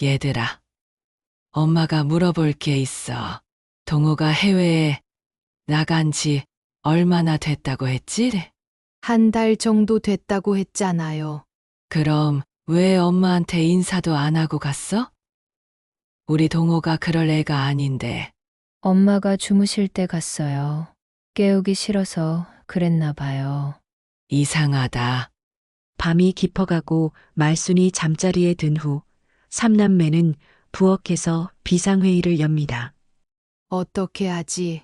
얘들아, 엄마가 물어볼 게 있어. 동호가 해외에 나간 지 얼마나 됐다고 했지? 한 달 정도 됐다고 했잖아요. 그럼 왜 엄마한테 인사도 안 하고 갔어? 우리 동호가 그럴 애가 아닌데. 엄마가 주무실 때 갔어요. 깨우기 싫어서 그랬나 봐요. 이상하다. 밤이 깊어가고 말순이 잠자리에 든 후 삼남매는 부엌에서 비상회의를 엽니다. 어떻게 하지?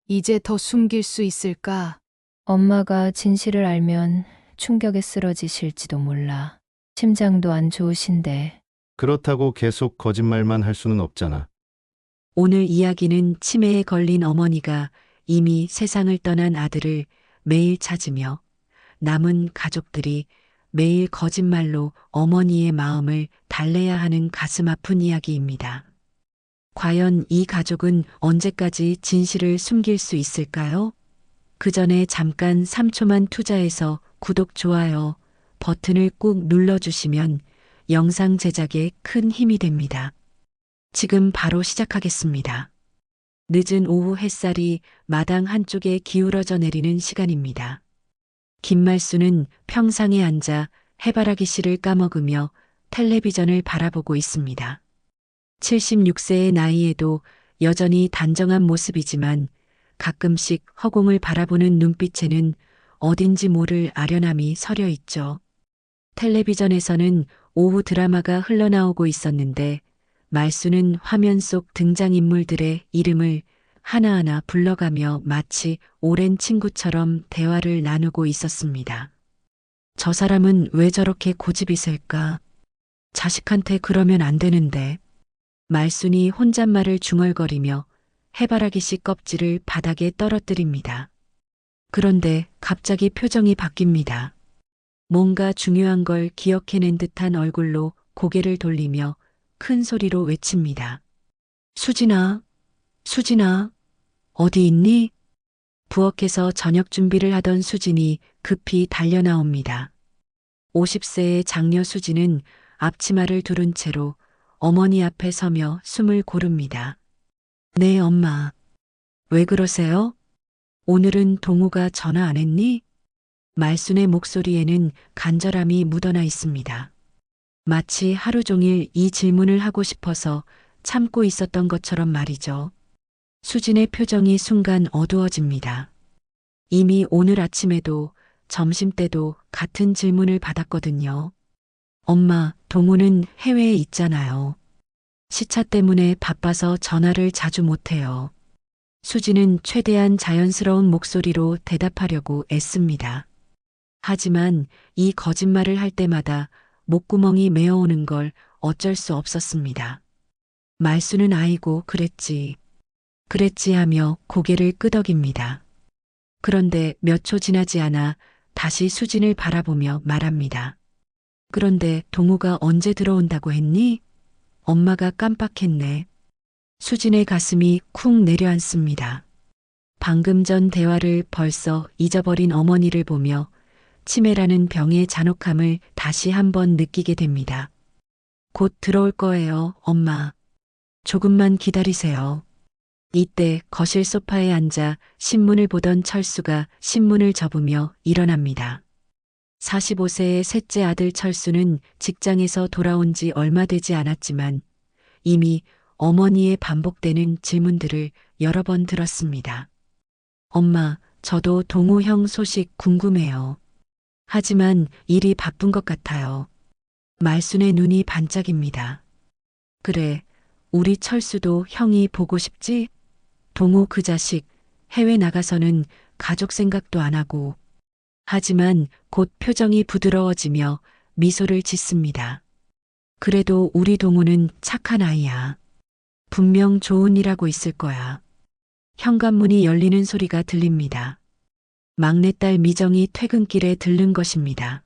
이제 더 숨길 수 있을까? 엄마가 진실을 알면 충격에 쓰러지실지도 몰라. 심장도 안 좋으신데. 그렇다고 계속 거짓말만 할 수는 없잖아. 오늘 이야기는 치매에 걸린 어머니가 이미 세상을 떠난 아들을 매일 찾으며 남은 가족들이 매일 거짓말로 어머니의 마음을 달래야 하는 가슴 아픈 이야기입니다. 과연 이 가족은 언제까지 진실을 숨길 수 있을까요? 그 전에 잠깐 3초만 투자해서 구독, 좋아요 버튼을 꾹 눌러주시면 영상 제작에 큰 힘이 됩니다. 지금 바로 시작하겠습니다. 늦은 오후 햇살이 마당 한쪽에 기울어져 내리는 시간입니다. 김말수는 평상에 앉아 해바라기 씨를 까먹으며 텔레비전을 바라보고 있습니다. 76세의 나이에도 여전히 단정한 모습이지만 가끔씩 허공을 바라보는 눈빛에는 어딘지 모를 아련함이 서려 있죠. 텔레비전에서는 오후 드라마가 흘러나오고 있었는데 말수는 화면 속 등장인물들의 이름을 하나하나 불러가며 마치 오랜 친구처럼 대화를 나누고 있었습니다. 저 사람은 왜 저렇게 고집이 sel까? 자식한테 그러면 안 되는데. 말순이 혼잣말을 중얼거리며 해바라기 씨 껍질을 바닥에 떨어뜨립니다. 그런데 갑자기 표정이 바뀝니다. 뭔가 중요한 걸 기억해낸 듯한 얼굴로 고개를 돌리며 큰 소리로 외칩니다. 수진아, 수진아, 어디 있니? 부엌에서 저녁 준비를 하던 수진이 급히 달려 나옵니다. 50세의 장녀 수진은 앞치마를 두른 채로 어머니 앞에 서며 숨을 고릅니다. 네, 엄마. 왜 그러세요? 오늘은 동우가 전화 안 했니? 말순의 목소리에는 간절함이 묻어나 있습니다. 마치 하루 종일 이 질문을 하고 싶어서 참고 있었던 것처럼 말이죠. 수진의 표정이 순간 어두워집니다. 이미 오늘 아침에도 점심 때도 같은 질문을 받았거든요. 엄마, 동우는 해외에 있잖아요. 시차 때문에 바빠서 전화를 자주 못해요. 수지는 최대한 자연스러운 목소리로 대답하려고 애씁니다. 하지만 이 거짓말을 할 때마다 목구멍이 메어오는 걸 어쩔 수 없었습니다. 말수는 아이고 그랬지. 그랬지 하며 고개를 끄덕입니다. 그런데 몇 초 지나지 않아 다시 수진을 바라보며 말합니다. 그런데 동우가 언제 들어온다고 했니? 엄마가 깜빡했네. 수진의 가슴이 쿵 내려앉습니다. 방금 전 대화를 벌써 잊어버린 어머니를 보며 치매라는 병의 잔혹함을 다시 한번 느끼게 됩니다. 곧 들어올 거예요, 엄마. 조금만 기다리세요. 이때 거실 소파에 앉아 신문을 보던 철수가 신문을 접으며 일어납니다. 45세의 셋째 아들 철수는 직장에서 돌아온 지 얼마 되지 않았지만 이미 어머니의 반복되는 질문들을 여러 번 들었습니다. 엄마, 저도 동우 형 소식 궁금해요. 하지만 일이 바쁜 것 같아요. 말순의 눈이 반짝입니다. 그래, 우리 철수도 형이 보고 싶지? 동우 그 자식 해외 나가서는 가족 생각도 안 하고. 하지만 곧 표정이 부드러워지며 미소를 짓습니다. 그래도 우리 동우는 착한 아이야. 분명 좋은 일 하고 있을 거야. 현관문이 열리는 소리가 들립니다. 막내딸 미정이 퇴근길에 들른 것입니다.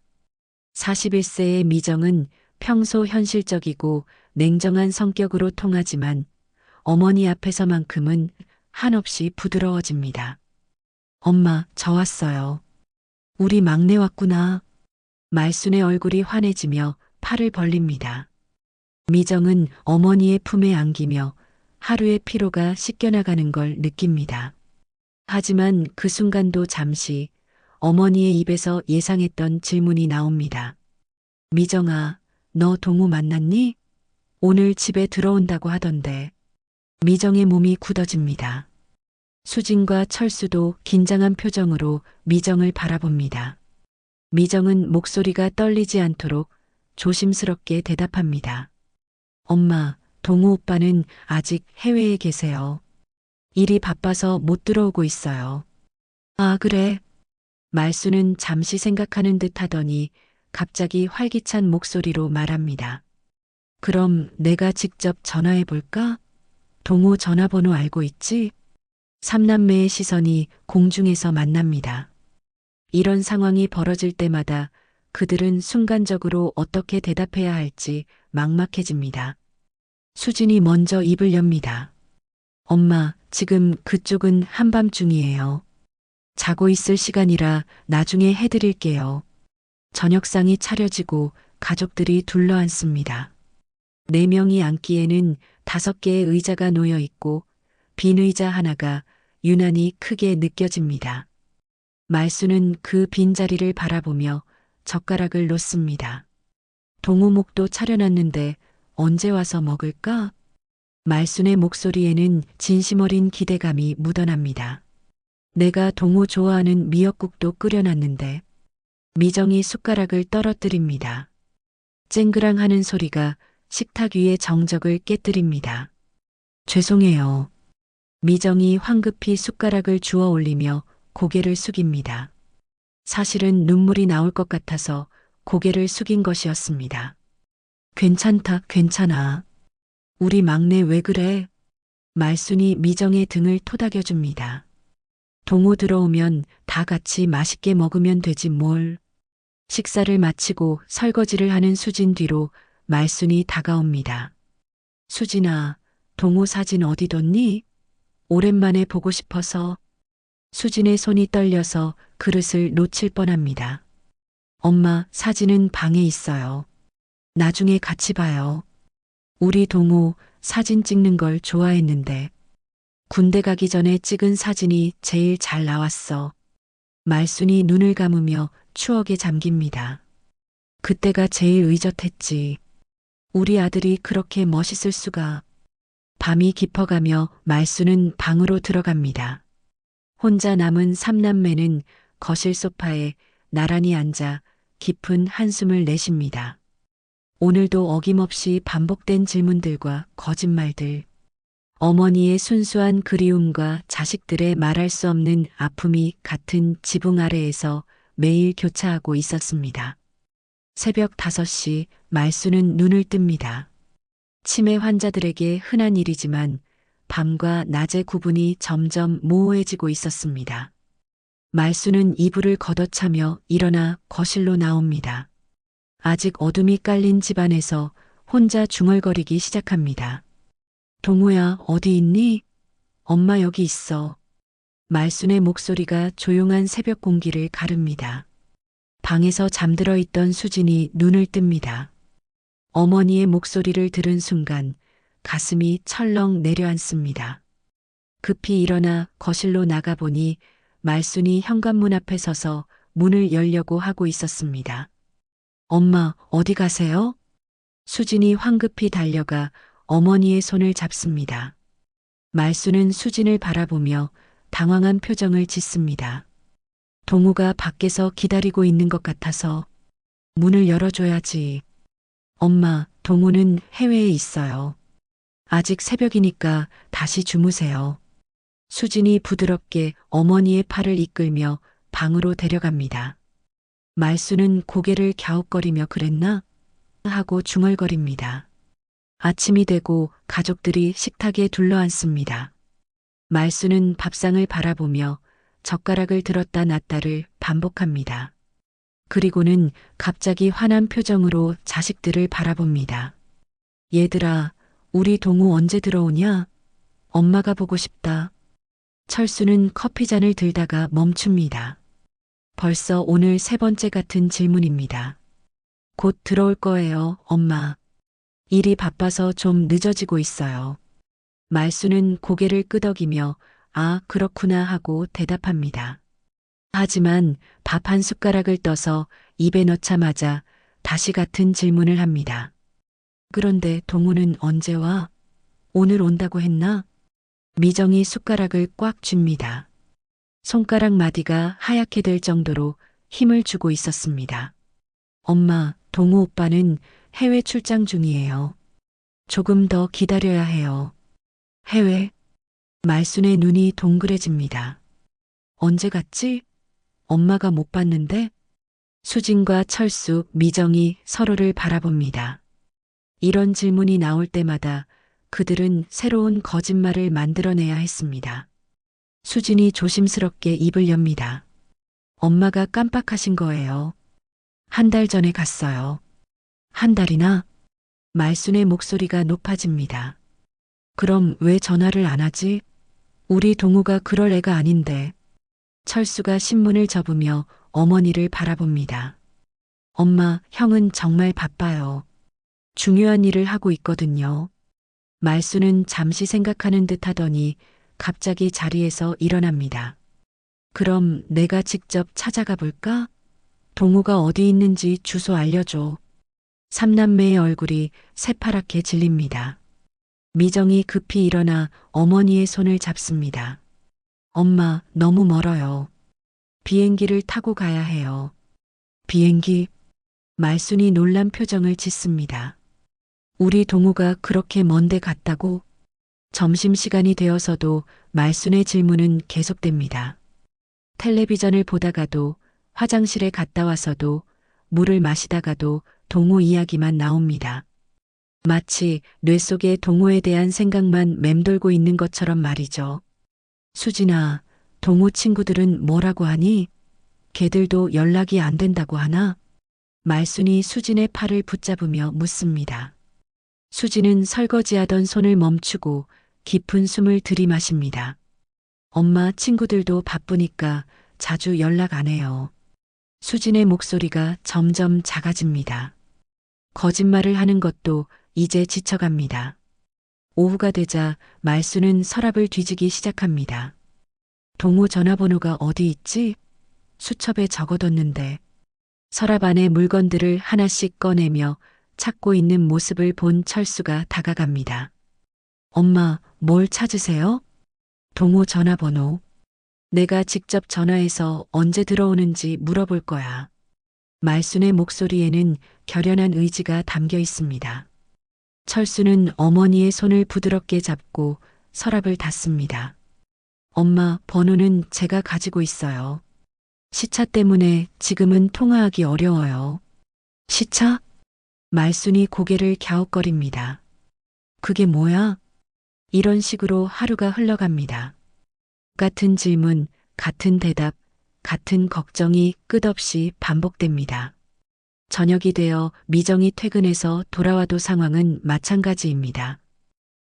41세의 미정은 평소 현실적이고 냉정한 성격으로 통하지만 어머니 앞에서만큼은 한없이 부드러워집니다. 엄마, 저 왔어요. 우리 막내 왔구나. 말순의 얼굴이 환해지며 팔을 벌립니다. 미정은 어머니의 품에 안기며 하루의 피로가 씻겨나가는 걸 느낍니다. 하지만 그 순간도 잠시 어머니의 입에서 예상했던 질문이 나옵니다. 미정아, 너 동우 만났니? 오늘 집에 들어온다고 하던데. 미정의 몸이 굳어집니다. 수진과 철수도 긴장한 표정으로 미정을 바라봅니다. 미정은 목소리가 떨리지 않도록 조심스럽게 대답합니다. 엄마, 동우 오빠는 아직 해외에 계세요. 일이 바빠서 못 들어오고 있어요. 아, 그래. 말수는 잠시 생각하는 듯 하더니 갑자기 활기찬 목소리로 말합니다. 그럼 내가 직접 전화해 볼까? 동우 전화번호 알고 있지? 삼남매의 시선이 공중에서 만납니다. 이런 상황이 벌어질 때마다 그들은 순간적으로 어떻게 대답해야 할지 막막해집니다. 수진이 먼저 입을 엽니다. 엄마, 지금 그쪽은 한밤중이에요. 자고 있을 시간이라 나중에 해드릴게요. 저녁상이 차려지고 가족들이 둘러앉습니다. 4명이 앉기에는 5개의 의자가 놓여 있고 빈 의자 하나가 유난히 크게 느껴집니다. 말수는 그 빈자리를 바라보며 젓가락을 놓습니다. 동우목도 차려놨는데 언제 와서 먹을까? 말순의 목소리에는 진심 어린 기대감이 묻어납니다. 내가 동우 좋아하는 미역국도 끓여놨는데. 미정이 숟가락을 떨어뜨립니다. 쨍그랑 하는 소리가 식탁 위의 정적을 깨뜨립니다. 죄송해요. 미정이 황급히 숟가락을 주워 올리며 고개를 숙입니다. 사실은 눈물이 나올 것 같아서 고개를 숙인 것이었습니다. 괜찮다, 괜찮아. 우리 막내 왜 그래? 말순이 미정의 등을 토닥여줍니다. 동우 들어오면 다 같이 맛있게 먹으면 되지 뭘. 식사를 마치고 설거지를 하는 수진 뒤로 말순이 다가옵니다. 수진아, 동우 사진 어디 뒀니? 오랜만에 보고 싶어서. 수진의 손이 떨려서 그릇을 놓칠 뻔합니다. 엄마, 사진은 방에 있어요. 나중에 같이 봐요. 우리 동우 사진 찍는 걸 좋아했는데 군대 가기 전에 찍은 사진이 제일 잘 나왔어. 말순이 눈을 감으며 추억에 잠깁니다. 그때가 제일 의젓했지. 우리 아들이 그렇게 멋있을 수가. 밤이 깊어가며 말순은 방으로 들어갑니다. 혼자 남은 삼남매는 거실 소파에 나란히 앉아 깊은 한숨을 내쉽니다. 오늘도 어김없이 반복된 질문들과 거짓말들. 어머니의 순수한 그리움과 자식들의 말할 수 없는 아픔이 같은 지붕 아래에서 매일 교차하고 있었습니다. 새벽 5시 말수는 눈을 뜹니다. 치매 환자들에게 흔한 일이지만 밤과 낮의 구분이 점점 모호해지고 있었습니다. 말수는 이불을 걷어차며 일어나 거실로 나옵니다. 아직 어둠이 깔린 집안에서 혼자 중얼거리기 시작합니다. 동우야, 어디 있니? 엄마 여기 있어. 말순의 목소리가 조용한 새벽 공기를 가릅니다. 방에서 잠들어 있던 수진이 눈을 뜹니다. 어머니의 목소리를 들은 순간 가슴이 철렁 내려앉습니다. 급히 일어나 거실로 나가보니 말순이 현관문 앞에 서서 문을 열려고 하고 있었습니다. 엄마, 어디 가세요? 수진이 황급히 달려가 어머니의 손을 잡습니다. 말수는 수진을 바라보며 당황한 표정을 짓습니다. 동우가 밖에서 기다리고 있는 것 같아서 문을 열어줘야지. 엄마, 동우는 해외에 있어요. 아직 새벽이니까 다시 주무세요. 수진이 부드럽게 어머니의 팔을 이끌며 방으로 데려갑니다. 말수는 고개를 갸웃거리며 그랬나? 하고 중얼거립니다. 아침이 되고 가족들이 식탁에 둘러앉습니다. 말수는 밥상을 바라보며 젓가락을 들었다 놨다를 반복합니다. 그리고는 갑자기 화난 표정으로 자식들을 바라봅니다. 얘들아, 우리 동우 언제 들어오냐? 엄마가 보고 싶다. 철수는 커피잔을 들다가 멈춥니다. 벌써 오늘 3번째 같은 질문입니다. 곧 들어올 거예요, 엄마. 일이 바빠서 좀 늦어지고 있어요. 말수는 고개를 끄덕이며 아, 그렇구나 하고 대답합니다. 하지만 밥 한 숟가락을 떠서 입에 넣자마자 다시 같은 질문을 합니다. 그런데 동우는 언제 와? 오늘 온다고 했나? 미정이 숟가락을 꽉 쥡니다. 손가락 마디가 하얗게 될 정도로 힘을 주고 있었습니다. 엄마, 동우 오빠는 해외 출장 중이에요. 조금 더 기다려야 해요. 해외? 말순의 눈이 동그래집니다. 언제 갔지? 엄마가 못 봤는데? 수진과 철수, 미정이 서로를 바라봅니다. 이런 질문이 나올 때마다 그들은 새로운 거짓말을 만들어내야 했습니다. 수진이 조심스럽게 입을 엽니다. 엄마가 깜빡하신 거예요. 한 달 전에 갔어요. 한 달이나? 말순의 목소리가 높아집니다. 그럼 왜 전화를 안 하지? 우리 동우가 그럴 애가 아닌데. 철수가 신문을 접으며 어머니를 바라봅니다. 엄마, 형은 정말 바빠요. 중요한 일을 하고 있거든요. 말수는 잠시 생각하는 듯 하더니 갑자기 자리에서 일어납니다. 그럼 내가 직접 찾아가 볼까? 동우가 어디 있는지 주소 알려줘. 삼남매의 얼굴이 새파랗게 질립니다. 미정이 급히 일어나 어머니의 손을 잡습니다. 엄마, 너무 멀어요. 비행기를 타고 가야 해요. 비행기? 말순이 놀란 표정을 짓습니다. 우리 동우가 그렇게 먼데 갔다고? 점심시간이 되어서도 말순의 질문은 계속됩니다. 텔레비전을 보다가도 화장실에 갔다 와서도 물을 마시다가도 동우 이야기만 나옵니다. 마치 뇌 속에 동우에 대한 생각만 맴돌고 있는 것처럼 말이죠. 수진아, 동우 친구들은 뭐라고 하니? 걔들도 연락이 안 된다고 하나? 말순이 수진의 팔을 붙잡으며 묻습니다. 수진은 설거지하던 손을 멈추고 깊은 숨을 들이마십니다. 엄마, 친구들도 바쁘니까 자주 연락 안 해요. 수진의 목소리가 점점 작아집니다. 거짓말을 하는 것도 이제 지쳐갑니다. 오후가 되자 말수는 서랍을 뒤지기 시작합니다. 동우 전화번호가 어디 있지? 수첩에 적어뒀는데. 서랍 안에 물건들을 하나씩 꺼내며 찾고 있는 모습을 본 철수가 다가갑니다. 엄마, 뭘 찾으세요? 동우 전화번호. 내가 직접 전화해서 언제 들어오는지 물어볼 거야. 말순의 목소리에는 결연한 의지가 담겨 있습니다. 철수는 어머니의 손을 부드럽게 잡고 서랍을 닫습니다. 엄마, 번호는 제가 가지고 있어요. 시차 때문에 지금은 통화하기 어려워요. 시차? 말순이 고개를 갸웃거립니다. 그게 뭐야? 이런 식으로 하루가 흘러갑니다. 같은 질문, 같은 대답, 같은 걱정이 끝없이 반복됩니다. 저녁이 되어 미정이 퇴근해서 돌아와도 상황은 마찬가지입니다.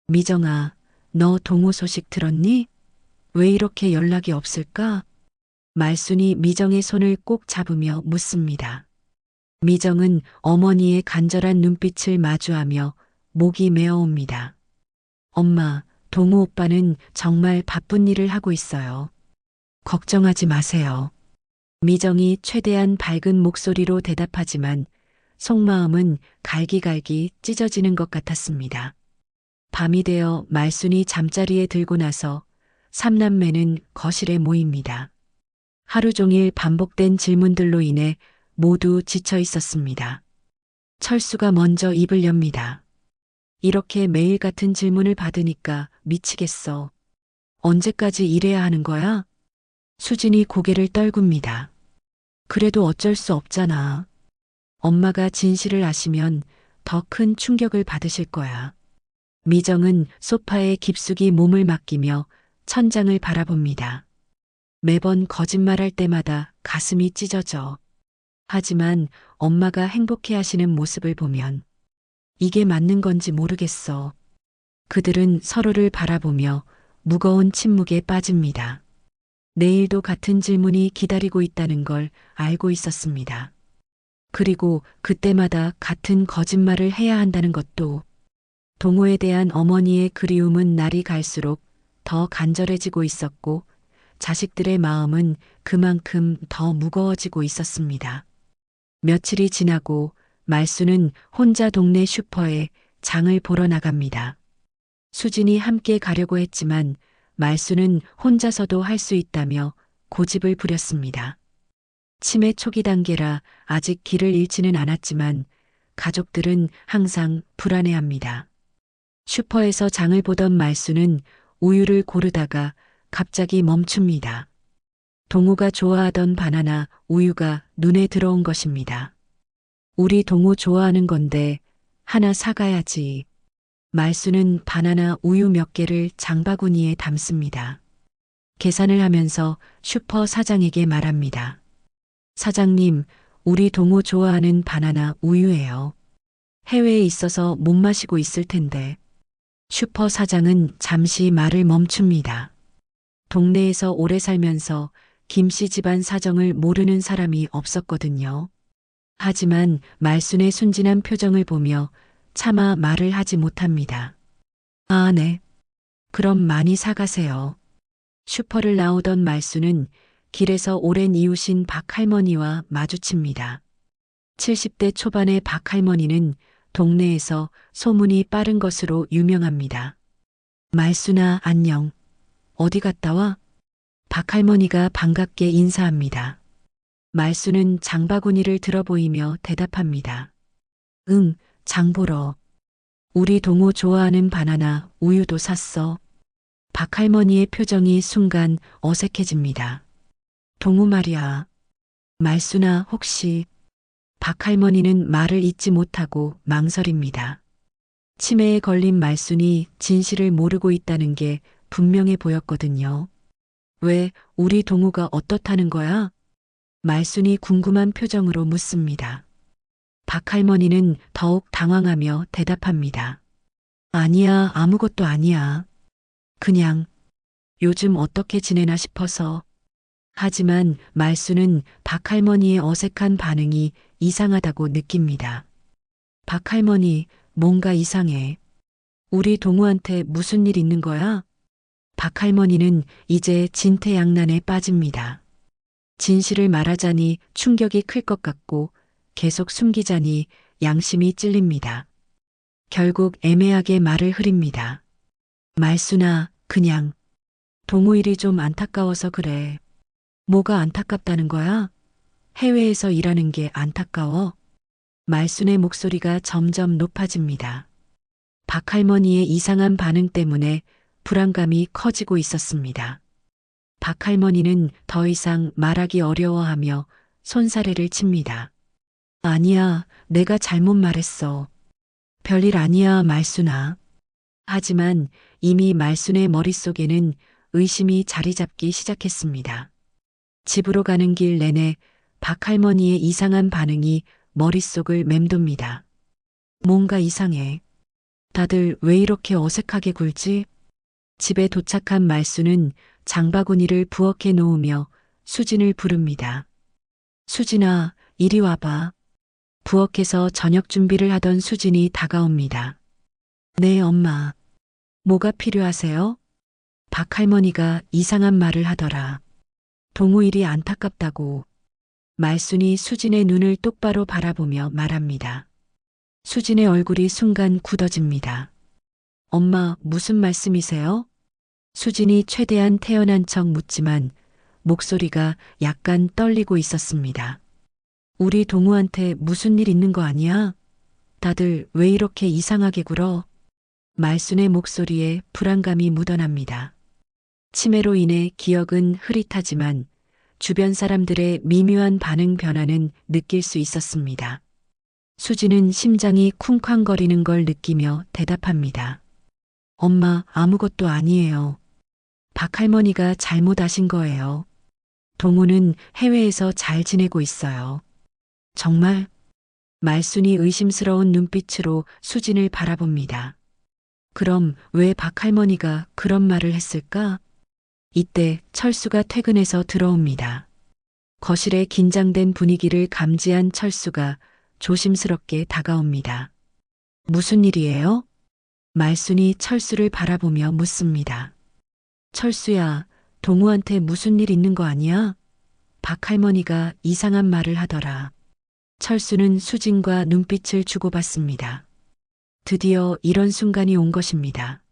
미정아, 너 동우 소식 들었니? 왜 이렇게 연락이 없을까? 말순이 미정의 손을 꼭 잡으며 묻습니다. 미정은 어머니의 간절한 눈빛을 마주하며 목이 메어옵니다. 엄마, 동우 오빠는 정말 바쁜 일을 하고 있어요. 걱정하지 마세요. 미정이 최대한 밝은 목소리로 대답하지만 속마음은 갈기갈기 찢어지는 것 같았습니다. 밤이 되어 말순이 잠자리에 들고 나서 삼남매는 거실에 모입니다. 하루 종일 반복된 질문들로 인해 모두 지쳐 있었습니다. 철수가 먼저 입을 엽니다. 이렇게 매일 같은 질문을 받으니까 미치겠어. 언제까지 이래야 하는 거야? 수진이 고개를 떨굽니다. 그래도 어쩔 수 없잖아. 엄마가 진실을 아시면 더 큰 충격을 받으실 거야. 미정은 소파에 깊숙이 몸을 맡기며 천장을 바라봅니다. 매번 거짓말할 때마다 가슴이 찢어져. 하지만 엄마가 행복해 하시는 모습을 보면 이게 맞는 건지 모르겠어. 그들은 서로를 바라보며 무거운 침묵에 빠집니다. 내일도 같은 질문이 기다리고 있다는 걸 알고 있었습니다. 그리고 그때마다 같은 거짓말을 해야 한다는 것도. 동호에 대한 어머니의 그리움은 날이 갈수록 더 간절해지고 있었고 자식들의 마음은 그만큼 더 무거워지고 있었습니다. 며칠이 지나고 말수는 혼자 동네 슈퍼에 장을 보러 나갑니다. 수진이 함께 가려고 했지만 말수는 혼자서도 할 수 있다며 고집을 부렸습니다. 치매 초기 단계라 아직 길을 잃지는 않았지만 가족들은 항상 불안해합니다. 슈퍼에서 장을 보던 말수는 우유를 고르다가 갑자기 멈춥니다. 동호가 좋아하던 바나나 우유가 눈에 들어온 것입니다. 우리 동호 좋아하는 건데 하나 사가야지. 말수는 바나나 우유 몇 개를 장바구니에 담습니다. 계산을 하면서 슈퍼 사장에게 말합니다. 사장님, 우리 동호 좋아하는 바나나 우유예요. 해외에 있어서 못 마시고 있을 텐데. 슈퍼 사장은 잠시 말을 멈춥니다. 동네에서 오래 살면서 김씨 집안 사정을 모르는 사람이 없었거든요. 하지만 말순의 순진한 표정을 보며 차마 말을 하지 못합니다. 아, 네. 그럼 많이 사가세요. 슈퍼를 나오던 말순은 길에서 오랜 이웃인 박할머니와 마주칩니다. 70대 초반의 박할머니는 동네에서 소문이 빠른 것으로 유명합니다. 말순아, 안녕. 어디 갔다 와? 박할머니가 반갑게 인사합니다. 말순은 장바구니를 들어 보이며 대답합니다. 응, 장 보러. 우리 동호 좋아하는 바나나 우유도 샀어. 박할머니의 표정이 순간 어색해집니다. 동호 말이야. 말순아, 혹시. 박할머니는 말을 잇지 못하고 망설입니다. 치매에 걸린 말순이 진실을 모르고 있다는 게 분명해 보였거든요. 왜 우리 동호가 어떻다는 거야? 말순이 궁금한 표정으로 묻습니다. 박할머니는 더욱 당황하며 대답합니다. 아니야, 아무것도 아니야. 그냥 요즘 어떻게 지내나 싶어서. 하지만 말순은 박할머니의 어색한 반응이 이상하다고 느낍니다. 박할머니, 뭔가 이상해. 우리 동우한테 무슨 일 있는 거야? 박할머니는 이제 진퇴양난에 빠집니다. 진실을 말하자니 충격이 클 것 같고 계속 숨기자니 양심이 찔립니다. 결국 애매하게 말을 흐립니다. 말순아, 그냥 동우 일이 좀 안타까워서 그래. 뭐가 안타깝다는 거야? 해외에서 일하는 게 안타까워? 말순의 목소리가 점점 높아집니다. 박할머니의 이상한 반응 때문에 불안감이 커지고 있었습니다. 박할머니는 더 이상 말하기 어려워하며 손사래를 칩니다. 아니야, 내가 잘못 말했어. 별일 아니야, 말순아. 하지만 이미 말순의 머릿속에는 의심이 자리 잡기 시작했습니다. 집으로 가는 길 내내 박할머니의 이상한 반응이 머릿속을 맴돕니다. 뭔가 이상해. 다들 왜 이렇게 어색하게 굴지? 집에 도착한 말순은 장바구니를 부엌에 놓으며 수진을 부릅니다. 수진아, 이리 와봐. 부엌에서 저녁 준비를 하던 수진이 다가옵니다. 네, 엄마. 뭐가 필요하세요? 박할머니가 이상한 말을 하더라. 동우 일이 안타깝다고. 말순이 수진의 눈을 똑바로 바라보며 말합니다. 수진의 얼굴이 순간 굳어집니다. 엄마, 무슨 말씀이세요? 수진이 최대한 태연한 척 묻지만 목소리가 약간 떨리고 있었습니다. 우리 동우한테 무슨 일 있는 거 아니야? 다들 왜 이렇게 이상하게 굴어? 말순의 목소리에 불안감이 묻어납니다. 치매로 인해 기억은 흐릿하지만 주변 사람들의 미묘한 반응 변화는 느낄 수 있었습니다. 수지는 심장이 쿵쾅거리는 걸 느끼며 대답합니다. 엄마, 아무것도 아니에요. 박할머니가 잘못하신 거예요. 동우는 해외에서 잘 지내고 있어요. 정말? 말순이 의심스러운 눈빛으로 수진을 바라봅니다. 그럼 왜 박할머니가 그런 말을 했을까? 이때 철수가 퇴근해서 들어옵니다. 거실의 긴장된 분위기를 감지한 철수가 조심스럽게 다가옵니다. 무슨 일이에요? 말순이 철수를 바라보며 묻습니다. 철수야, 동우한테 무슨 일 있는 거 아니야? 박 할머니가 이상한 말을 하더라. 철수는 수진과 눈빛을 주고받습니다. 드디어 이런 순간이 온 것입니다.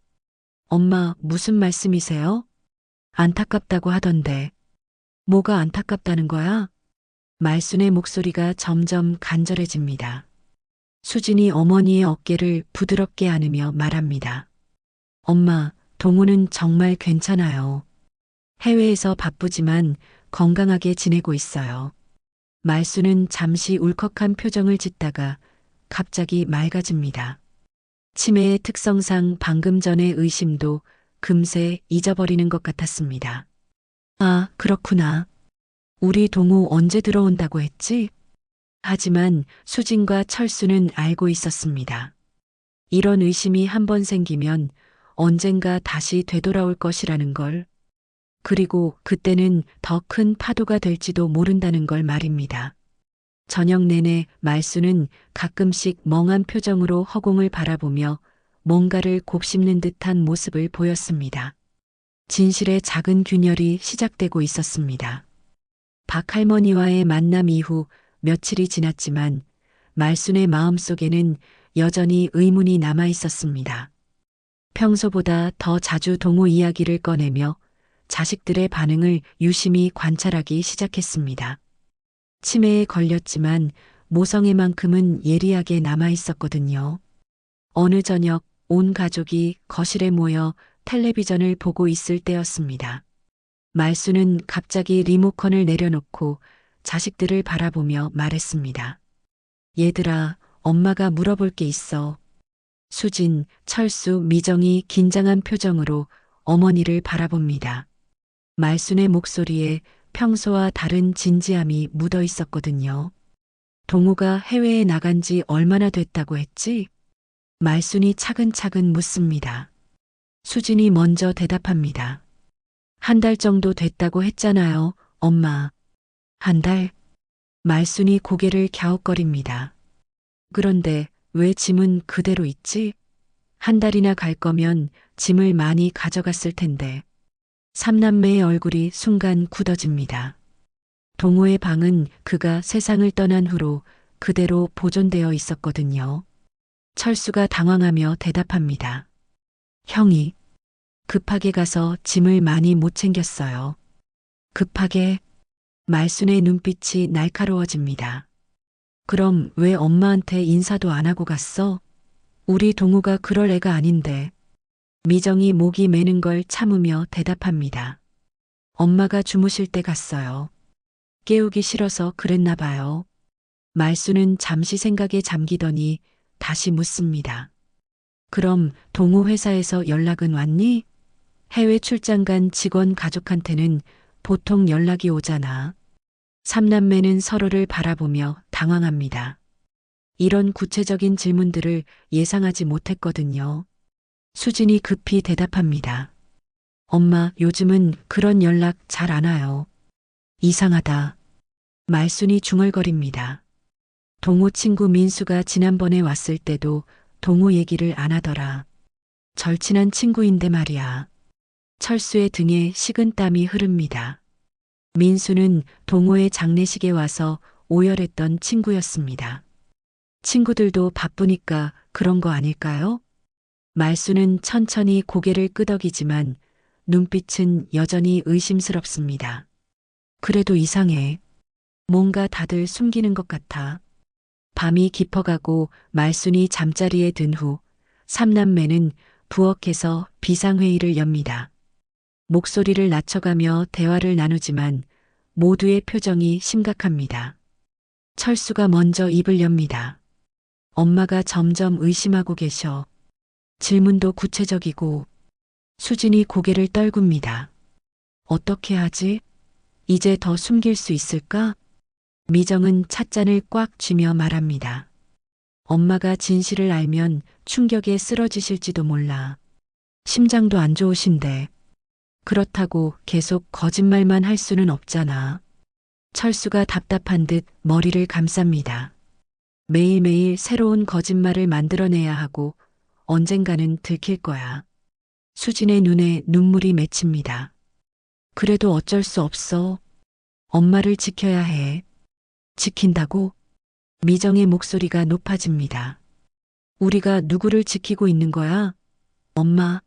엄마, 무슨 말씀이세요? 안타깝다고 하던데. 뭐가 안타깝다는 거야? 말순의 목소리가 점점 간절해집니다. 수진이 어머니의 어깨를 부드럽게 안으며 말합니다. 엄마, 동우는 정말 괜찮아요. 해외에서 바쁘지만 건강하게 지내고 있어요. 말순은 잠시 울컥한 표정을 짓다가 갑자기 맑아집니다. 치매의 특성상 방금 전의 의심도 금세 잊어버리는 것 같았습니다. 아, 그렇구나. 우리 동우 언제 들어온다고 했지? 하지만 수진과 철수는 알고 있었습니다. 이런 의심이 한번 생기면 언젠가 다시 되돌아올 것이라는 걸. 그리고 그때는 더 큰 파도가 될지도 모른다는 걸 말입니다. 저녁 내내 말수는 가끔씩 멍한 표정으로 허공을 바라보며 뭔가를 곱씹는 듯한 모습을 보였습니다. 진실의 작은 균열이 시작되고 있었습니다. 박 할머니와의 만남 이후 며칠이 지났지만 말순의 마음속에는 여전히 의문이 남아 있었습니다. 평소보다 더 자주 동호 이야기를 꺼내며 자식들의 반응을 유심히 관찰하기 시작했습니다. 치매에 걸렸지만 모성애만큼은 예리하게 남아 있었거든요. 어느 저녁 온 가족이 거실에 모여 텔레비전을 보고 있을 때였습니다. 말수는 갑자기 리모컨을 내려놓고 자식들을 바라보며 말했습니다. 얘들아, 엄마가 물어볼 게 있어. 수진, 철수, 미정이 긴장한 표정으로 어머니를 바라봅니다. 말순의 목소리에 평소와 다른 진지함이 묻어 있었거든요. 동우가 해외에 나간 지 얼마나 됐다고 했지? 말순이 차근차근 묻습니다. 수진이 먼저 대답합니다. 한 달 정도 됐다고 했잖아요, 엄마. 한 달? 말순이 고개를 갸웃거립니다. 그런데 왜 짐은 그대로 있지? 한 달이나 갈 거면 짐을 많이 가져갔을 텐데. 삼남매의 얼굴이 순간 굳어집니다. 동호의 방은 그가 세상을 떠난 후로 그대로 보존되어 있었거든요. 철수가 당황하며 대답합니다. 형이 급하게 가서 짐을 많이 못 챙겼어요. 급하게? 말순의 눈빛이 날카로워집니다. 그럼 왜 엄마한테 인사도 안 하고 갔어? 우리 동우가 그럴 애가 아닌데. 미정이 목이 매는 걸 참으며 대답합니다. 엄마가 주무실 때 갔어요. 깨우기 싫어서 그랬나 봐요. 말수는 잠시 생각에 잠기더니 다시 묻습니다. 그럼 동우 회사에서 연락은 왔니? 해외 출장 간 직원 가족한테는 보통 연락이 오잖아. 삼남매는 서로를 바라보며 당황합니다. 이런 구체적인 질문들을 예상하지 못했거든요. 수진이 급히 대답합니다. 엄마, 요즘은 그런 연락 잘 안 와요. 이상하다. 말순이 중얼거립니다. 동우 친구 민수가 지난번에 왔을 때도 동우 얘기를 안 하더라. 절친한 친구인데 말이야. 철수의 등에 식은땀이 흐릅니다. 민수는 동호의 장례식에 와서 오열했던 친구였습니다. 친구들도 바쁘니까 그런 거 아닐까요? 말수는 천천히 고개를 끄덕이지만 눈빛은 여전히 의심스럽습니다. 그래도 이상해. 뭔가 다들 숨기는 것 같아. 밤이 깊어가고 말순이 잠자리에 든 후 삼남매는 부엌에서 비상회의를 엽니다. 목소리를 낮춰가며 대화를 나누지만 모두의 표정이 심각합니다. 철수가 먼저 입을 엽니다. 엄마가 점점 의심하고 계셔. 질문도 구체적이고. 수진이 고개를 떨굽니다. 어떻게 하지? 이제 더 숨길 수 있을까? 미정은 찻잔을 꽉 쥐며 말합니다. 엄마가 진실을 알면 충격에 쓰러지실지도 몰라. 심장도 안 좋으신데. 그렇다고 계속 거짓말만 할 수는 없잖아. 철수가 답답한 듯 머리를 감쌉니다. 매일매일 새로운 거짓말을 만들어내야 하고 언젠가는 들킬 거야. 수진의 눈에 눈물이 맺힙니다. 그래도 어쩔 수 없어. 엄마를 지켜야 해. 지킨다고? 미정의 목소리가 높아집니다. 우리가 누구를 지키고 있는 거야? 엄마?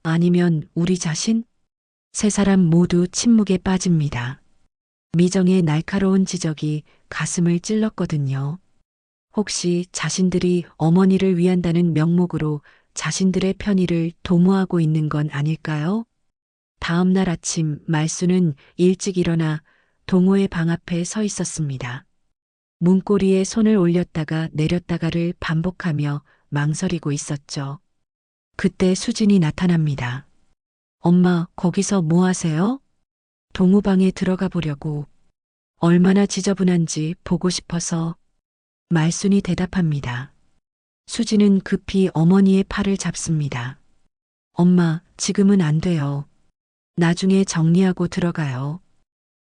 아니면 우리 자신? 세 사람 모두 침묵에 빠집니다. 미정의 날카로운 지적이 가슴을 찔렀거든요. 혹시 자신들이 어머니를 위한다는 명목으로 자신들의 편의를 도모하고 있는 건 아닐까요? 다음 날 아침 말수는 일찍 일어나 동호의 방 앞에 서 있었습니다. 문고리에 손을 올렸다가 내렸다가를 반복하며 망설이고 있었죠. 그때 수진이 나타납니다. 엄마, 거기서 뭐 하세요? 동호방에 들어가 보려고. 얼마나 지저분한지 보고 싶어서. 말순이 대답합니다. 수진은 급히 어머니의 팔을 잡습니다. 엄마, 지금은 안 돼요. 나중에 정리하고 들어가요.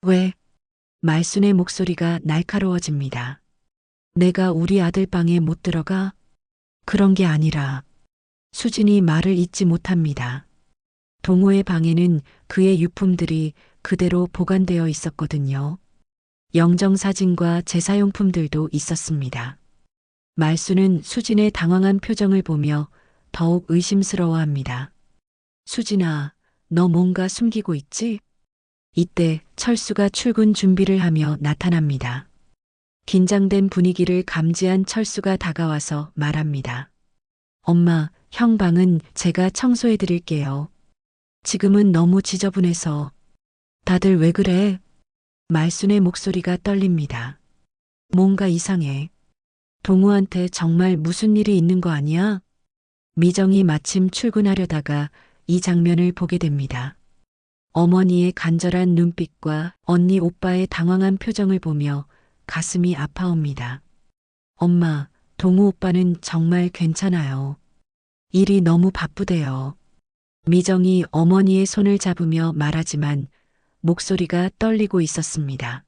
왜? 말순의 목소리가 날카로워집니다. 내가 우리 아들 방에 못 들어가? 그런 게 아니라. 수진이 말을 잇지 못합니다. 동호의 방에는 그의 유품들이 그대로 보관되어 있었거든요. 영정사진과 제사용품들도 있었습니다. 말수는 수진의 당황한 표정을 보며 더욱 의심스러워합니다. 수진아, 너 뭔가 숨기고 있지? 이때 철수가 출근 준비를 하며 나타납니다. 긴장된 분위기를 감지한 철수가 다가와서 말합니다. 엄마, 형 방은 제가 청소해 드릴게요. 지금은 너무 지저분해서. 다들 왜 그래? 말순의 목소리가 떨립니다. 뭔가 이상해. 동우한테 정말 무슨 일이 있는 거 아니야? 미정이 마침 출근하려다가 이 장면을 보게 됩니다. 어머니의 간절한 눈빛과 언니 오빠의 당황한 표정을 보며 가슴이 아파옵니다. 엄마, 동우 오빠는 정말 괜찮아요. 일이 너무 바쁘대요. 미정이 어머니의 손을 잡으며 말하지만 목소리가 떨리고 있었습니다.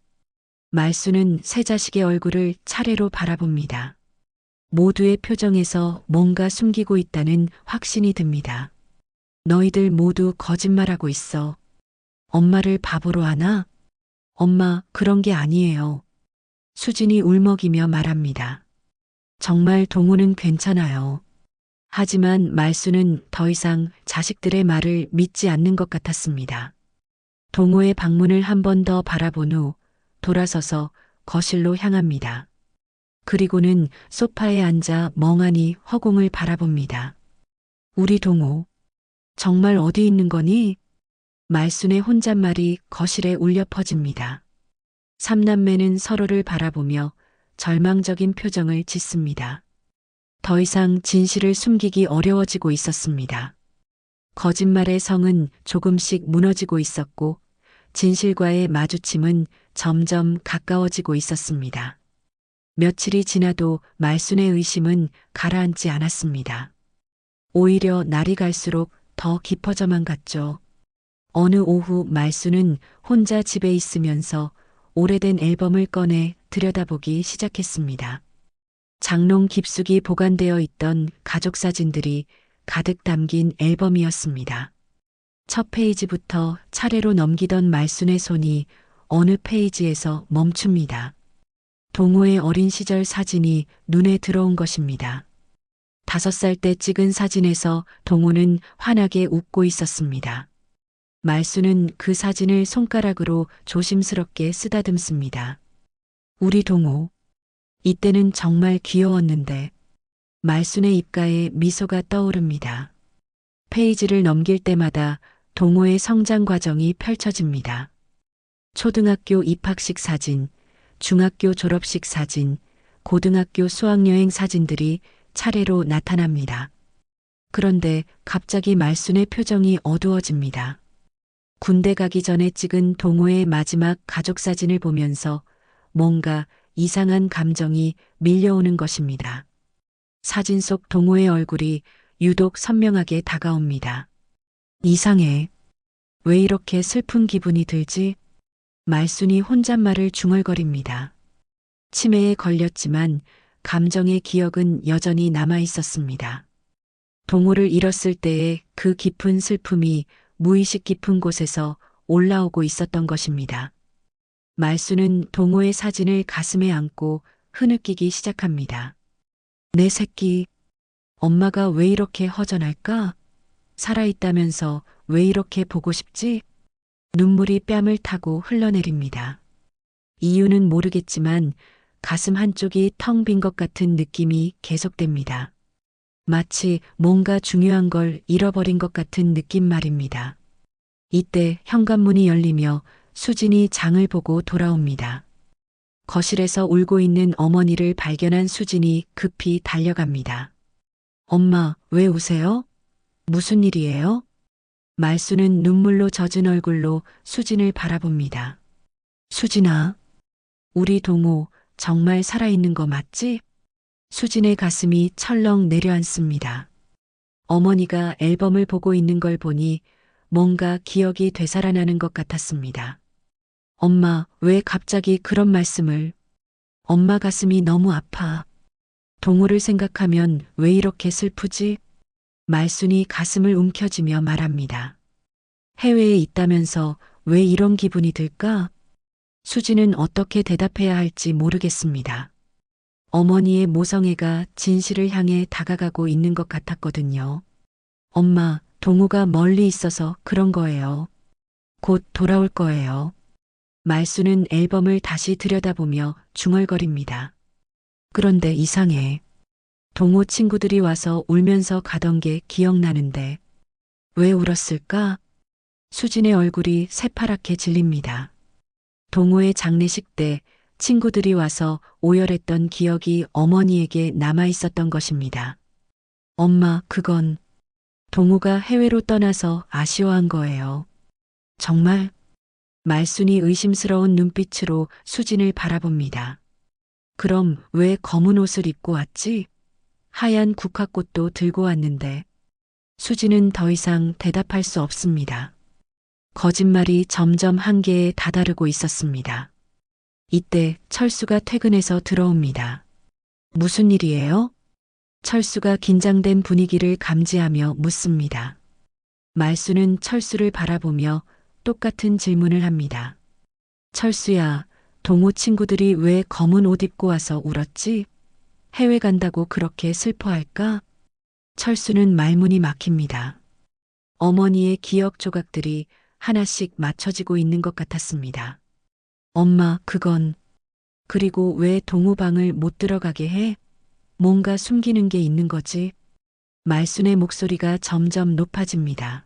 말수는 세 자식의 얼굴을 차례로 바라봅니다. 모두의 표정에서 뭔가 숨기고 있다는 확신이 듭니다. 너희들 모두 거짓말하고 있어. 엄마를 바보로 하나? 엄마, 그런 게 아니에요. 수진이 울먹이며 말합니다. 정말 동우는 괜찮아요. 하지만 말수는 더 이상 자식들의 말을 믿지 않는 것 같았습니다. 동호의 방문을 한 번 더 바라본 후 돌아서서 거실로 향합니다. 그리고는 소파에 앉아 멍하니 허공을 바라봅니다. 우리 동호, 정말 어디 있는 거니? 말순의 혼잣말이 거실에 울려 퍼집니다. 삼남매는 서로를 바라보며 절망적인 표정을 짓습니다. 더 이상 진실을 숨기기 어려워지고 있었습니다. 거짓말의 성은 조금씩 무너지고 있었고 진실과의 마주침은 점점 가까워지고 있었습니다. 며칠이 지나도 말순의 의심은 가라앉지 않았습니다. 오히려 날이 갈수록 더 깊어져만 갔죠. 어느 오후 말순은 혼자 집에 있으면서 오래된 앨범을 꺼내 들여다보기 시작했습니다. 장롱 깊숙이 보관되어 있던 가족 사진들이 가득 담긴 앨범이었습니다. 첫 페이지부터 차례로 넘기던 말순의 손이 어느 페이지에서 멈춥니다. 동호의 어린 시절 사진이 눈에 들어온 것입니다. 5살 때 찍은 사진에서 동호는 환하게 웃고 있었습니다. 말순은 그 사진을 손가락으로 조심스럽게 쓰다듬습니다. 우리 동호. 이때는 정말 귀여웠는데. 말순의 입가에 미소가 떠오릅니다. 페이지를 넘길 때마다 동호의 성장 과정이 펼쳐집니다. 초등학교 입학식 사진, 중학교 졸업식 사진, 고등학교 수학여행 사진들이 차례로 나타납니다. 그런데 갑자기 말순의 표정이 어두워집니다. 군대 가기 전에 찍은 동호의 마지막 가족 사진을 보면서 뭔가 이상한 감정이 밀려오는 것입니다. 사진 속 동호의 얼굴이 유독 선명하게 다가옵니다. 이상해. 왜 이렇게 슬픈 기분이 들지? 말순이 혼잣말을 중얼거립니다. 치매에 걸렸지만 감정의 기억은 여전히 남아 있었습니다. 동호를 잃었을 때의 그 깊은 슬픔이 무의식 깊은 곳에서 올라오고 있었던 것입니다. 말순은 동호의 사진을 가슴에 안고 흐느끼기 시작합니다. 내 새끼, 엄마가 왜 이렇게 허전할까? 살아있다면서 왜 이렇게 보고 싶지? 눈물이 뺨을 타고 흘러내립니다. 이유는 모르겠지만 가슴 한쪽이 텅 빈 것 같은 느낌이 계속됩니다. 마치 뭔가 중요한 걸 잃어버린 것 같은 느낌 말입니다. 이때 현관문이 열리며 수진이 장을 보고 돌아옵니다. 거실에서 울고 있는 어머니를 발견한 수진이 급히 달려갑니다. 엄마, 왜 우세요? 무슨 일이에요? 말수는 눈물로 젖은 얼굴로 수진을 바라봅니다. 수진아, 우리 동호 정말 살아있는 거 맞지? 수진의 가슴이 철렁 내려앉습니다. 어머니가 앨범을 보고 있는 걸 보니 뭔가 기억이 되살아나는 것 같았습니다. 엄마, 왜 갑자기 그런 말씀을? 엄마 가슴이 너무 아파. 동호를 생각하면 왜 이렇게 슬프지? 말순이 가슴을 움켜쥐며 말합니다. 해외에 있다면서 왜 이런 기분이 들까? 수지는 어떻게 대답해야 할지 모르겠습니다. 어머니의 모성애가 진실을 향해 다가가고 있는 것 같았거든요. 엄마, 동호가 멀리 있어서 그런 거예요. 곧 돌아올 거예요. 말수는 앨범을 다시 들여다보며 중얼거립니다. 그런데 이상해. 동호 친구들이 와서 울면서 가던 게 기억나는데 왜 울었을까? 수진의 얼굴이 새파랗게 질립니다. 동호의 장례식 때 친구들이 와서 오열했던 기억이 어머니에게 남아 있었던 것입니다. 엄마, 그건 동호가 해외로 떠나서 아쉬워한 거예요. 정말? 말순이 의심스러운 눈빛으로 수진을 바라봅니다. 그럼 왜 검은 옷을 입고 왔지? 하얀 국화꽃도 들고 왔는데 수진은 더 이상 대답할 수 없습니다. 거짓말이 점점 한계에 다다르고 있었습니다. 이때 철수가 퇴근해서 들어옵니다. 무슨 일이에요? 철수가 긴장된 분위기를 감지하며 묻습니다. 말수는 철수를 바라보며 똑같은 질문을 합니다. 철수야, 동호 친구들이 왜 검은 옷 입고 와서 울었지? 해외 간다고 그렇게 슬퍼할까? 철수는 말문이 막힙니다. 어머니의 기억 조각들이 하나씩 맞춰지고 있는 것 같았습니다. 엄마, 그건... 그리고 왜 동호 방을 못 들어가게 해? 뭔가 숨기는 게 있는 거지? 말순의 목소리가 점점 높아집니다.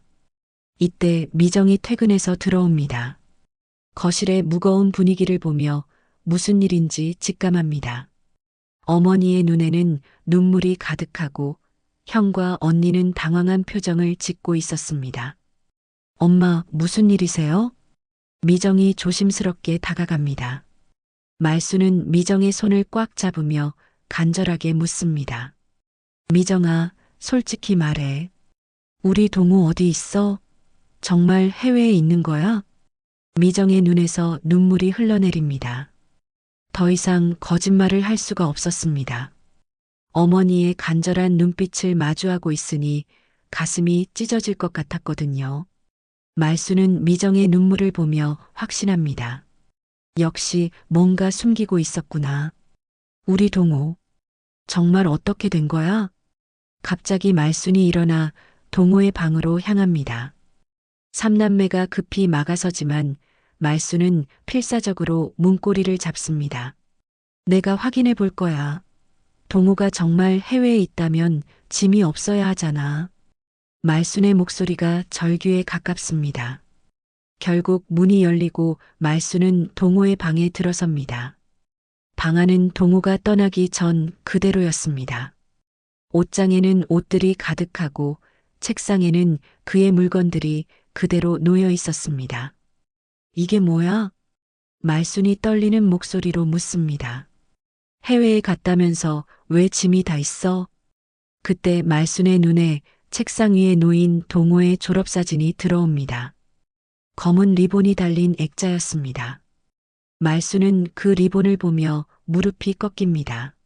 이때 미정이 퇴근해서 들어옵니다. 거실의 무거운 분위기를 보며 무슨 일인지 직감합니다. 어머니의 눈에는 눈물이 가득하고 형과 언니는 당황한 표정을 짓고 있었습니다. 엄마, 무슨 일이세요? 미정이 조심스럽게 다가갑니다. 말수는 미정의 손을 꽉 잡으며 간절하게 묻습니다. 미정아, 솔직히 말해. 우리 동호 어디 있어? 정말 해외에 있는 거야? 미정의 눈에서 눈물이 흘러내립니다. 더 이상 거짓말을 할 수가 없었습니다. 어머니의 간절한 눈빛을 마주하고 있으니 가슴이 찢어질 것 같았거든요. 말수는 미정의 눈물을 보며 확신합니다. 역시 뭔가 숨기고 있었구나. 우리 동호. 정말 어떻게 된 거야? 갑자기 말순이 일어나 동호의 방으로 향합니다. 삼남매가 급히 막아서지만 말순은 필사적으로 문고리를 잡습니다. 내가 확인해 볼 거야. 동호가 정말 해외에 있다면 짐이 없어야 하잖아. 말순의 목소리가 절규에 가깝습니다. 결국 문이 열리고 말순은 동호의 방에 들어섭니다. 방 안은 동호가 떠나기 전 그대로였습니다. 옷장에는 옷들이 가득하고 책상에는 그의 물건들이 그대로 놓여 있었습니다. 이게 뭐야? 말순이 떨리는 목소리로 묻습니다. 해외에 갔다면서 왜 짐이 다 있어? 그때 말순의 눈에 책상 위에 놓인 동호의 졸업사진이 들어옵니다. 검은 리본이 달린 액자였습니다. 말수는 그 리본을 보며 무릎이 꺾입니다.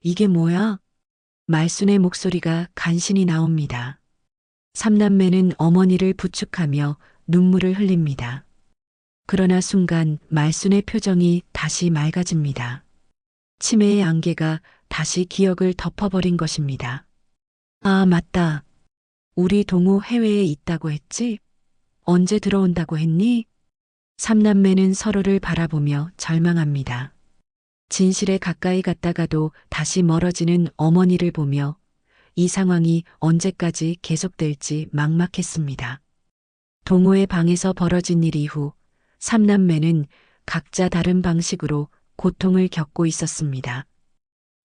이게 뭐야? 말순의 목소리가 간신히 나옵니다. 삼남매는 어머니를 부축하며 눈물을 흘립니다. 그러나 순간 말순의 표정이 다시 맑아집니다. 치매의 안개가 다시 기억을 덮어버린 것입니다. 아, 맞다. 우리 동호 해외에 있다고 했지? 언제 들어온다고 했니? 삼남매는 서로를 바라보며 절망합니다. 진실에 가까이 갔다가도 다시 멀어지는 어머니를 보며 이 상황이 언제까지 계속될지 막막했습니다. 동호의 방에서 벌어진 일 이후 삼남매는 각자 다른 방식으로 고통을 겪고 있었습니다.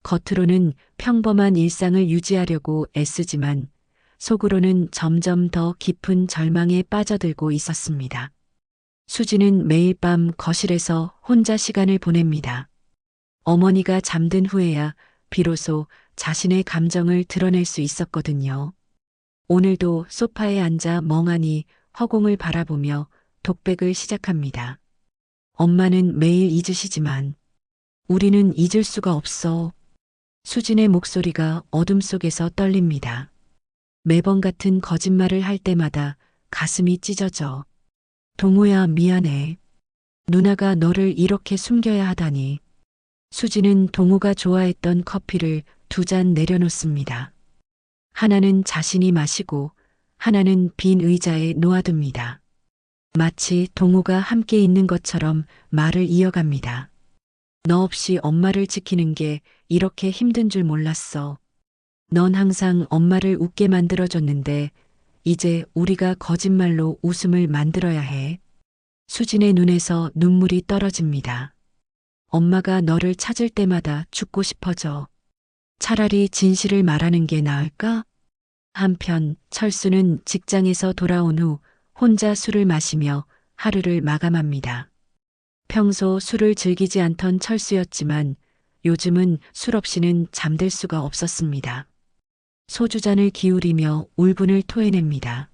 겉으로는 평범한 일상을 유지하려고 애쓰지만 속으로는 점점 더 깊은 절망에 빠져들고 있었습니다. 수지는 매일 밤 거실에서 혼자 시간을 보냅니다. 어머니가 잠든 후에야 비로소 자신의 감정을 드러낼 수 있었거든요. 오늘도 소파에 앉아 멍하니 허공을 바라보며 독백을 시작합니다. 엄마는 매일 잊으시지만 우리는 잊을 수가 없어. 수진의 목소리가 어둠 속에서 떨립니다. 매번 같은 거짓말을 할 때마다 가슴이 찢어져. 동호야, 미안해. 누나가 너를 이렇게 숨겨야 하다니. 수지는 동호가 좋아했던 커피를 2잔 내려놓습니다. 하나는 자신이 마시고 하나는 빈 의자에 놓아둡니다. 마치 동호가 함께 있는 것처럼 말을 이어갑니다. 너 없이 엄마를 지키는 게 이렇게 힘든 줄 몰랐어. 넌 항상 엄마를 웃게 만들어줬는데 이제 우리가 거짓말로 웃음을 만들어야 해. 수진의 눈에서 눈물이 떨어집니다. 엄마가 너를 찾을 때마다 죽고 싶어져. 차라리 진실을 말하는 게 나을까? 한편 철수는 직장에서 돌아온 후 혼자 술을 마시며 하루를 마감합니다. 평소 술을 즐기지 않던 철수였지만 요즘은 술 없이는 잠들 수가 없었습니다. 소주잔을 기울이며 울분을 토해냅니다.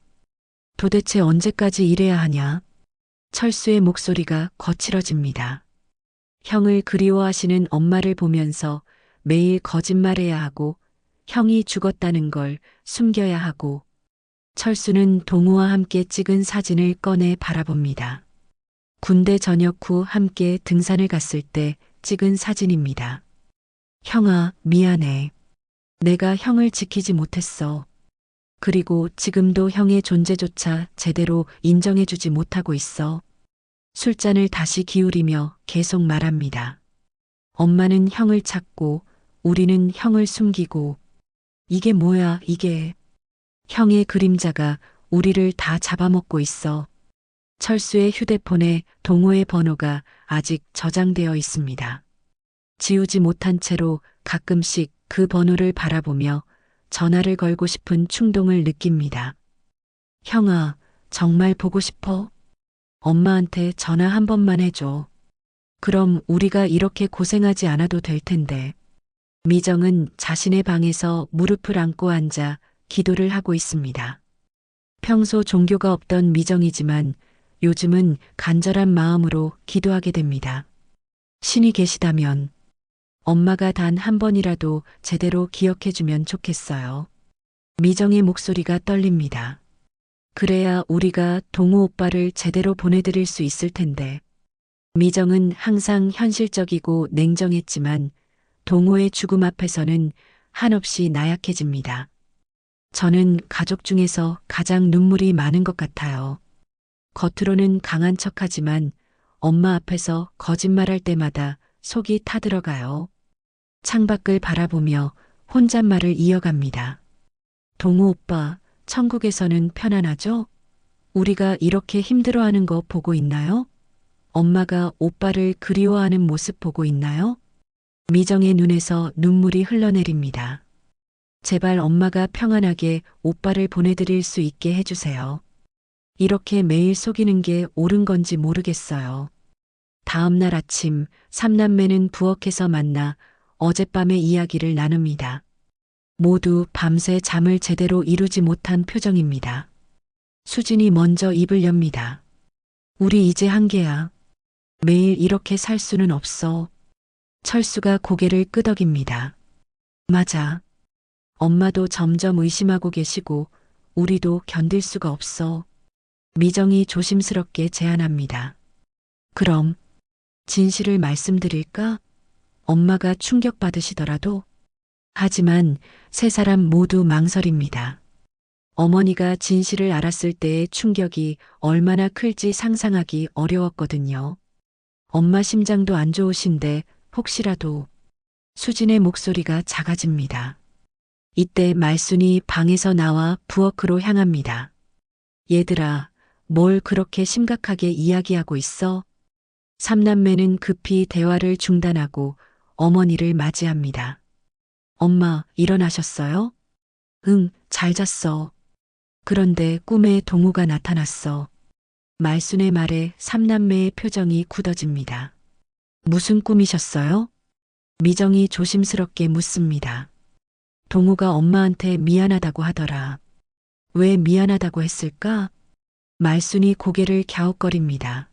도대체 언제까지 이래야 하냐? 철수의 목소리가 거칠어집니다. 형을 그리워하시는 엄마를 보면서 매일 거짓말해야 하고 형이 죽었다는 걸 숨겨야 하고 철수는 동우와 함께 찍은 사진을 꺼내 바라봅니다. 군대 전역 후 함께 등산을 갔을 때 찍은 사진입니다. 형아, 미안해. 내가 형을 지키지 못했어. 그리고 지금도 형의 존재조차 제대로 인정해주지 못하고 있어. 술잔을 다시 기울이며 계속 말합니다. 엄마는 형을 찾고 우리는 형을 숨기고 이게 뭐야 이게. 형의 그림자가 우리를 다 잡아먹고 있어. 철수의 휴대폰에 동호의 번호가 아직 저장되어 있습니다. 지우지 못한 채로 가끔씩 그 번호를 바라보며 전화를 걸고 싶은 충동을 느낍니다. 형아, 정말 보고 싶어? 엄마한테 전화 한 번만 해줘. 그럼 우리가 이렇게 고생하지 않아도 될 텐데. 미정은 자신의 방에서 무릎을 안고 앉아 기도를 하고 있습니다. 평소 종교가 없던 미정이지만 요즘은 간절한 마음으로 기도하게 됩니다. 신이 계시다면 엄마가 단 한 번이라도 제대로 기억해주면 좋겠어요. 미정의 목소리가 떨립니다. 그래야 우리가 동우 오빠를 제대로 보내드릴 수 있을 텐데. 미정은 항상 현실적이고 냉정했지만 동호의 죽음 앞에서는 한없이 나약해집니다. 저는 가족 중에서 가장 눈물이 많은 것 같아요. 겉으로는 강한 척하지만 엄마 앞에서 거짓말할 때마다 속이 타들어가요. 창밖을 바라보며 혼잣말을 이어갑니다. 동우 오빠, 천국에서는 편안하죠? 우리가 이렇게 힘들어하는 거 보고 있나요? 엄마가 오빠를 그리워하는 모습 보고 있나요? 미정의 눈에서 눈물이 흘러내립니다. 제발 엄마가 평안하게 오빠를 보내드릴 수 있게 해주세요. 이렇게 매일 속이는 게 옳은 건지 모르겠어요. 다음 날 아침 삼남매는 부엌에서 만나 어젯밤의 이야기를 나눕니다. 모두 밤새 잠을 제대로 이루지 못한 표정입니다. 수진이 먼저 입을 엽니다. 우리 이제 한계야. 매일 이렇게 살 수는 없어. 철수가 고개를 끄덕입니다. 맞아. 엄마도 점점 의심하고 계시고 우리도 견딜 수가 없어. 미정이 조심스럽게 제안합니다. 그럼 진실을 말씀드릴까? 엄마가 충격받으시더라도. 하지만 세 사람 모두 망설입니다. 어머니가 진실을 알았을 때의 충격이 얼마나 클지 상상하기 어려웠거든요. 엄마 심장도 안 좋으신데 혹시라도. 수진의 목소리가 작아집니다. 이때 말순이 방에서 나와 부엌으로 향합니다. 얘들아, 뭘 그렇게 심각하게 이야기하고 있어? 삼남매는 급히 대화를 중단하고 어머니를 맞이합니다. 엄마, 일어나셨어요? 응, 잘 잤어. 그런데 꿈에 동우가 나타났어. 말순의 말에 삼남매의 표정이 굳어집니다. 무슨 꿈이셨어요? 미정이 조심스럽게 묻습니다. 동우가 엄마한테 미안하다고 하더라. 왜 미안하다고 했을까? 말순이 고개를 갸웃거립니다.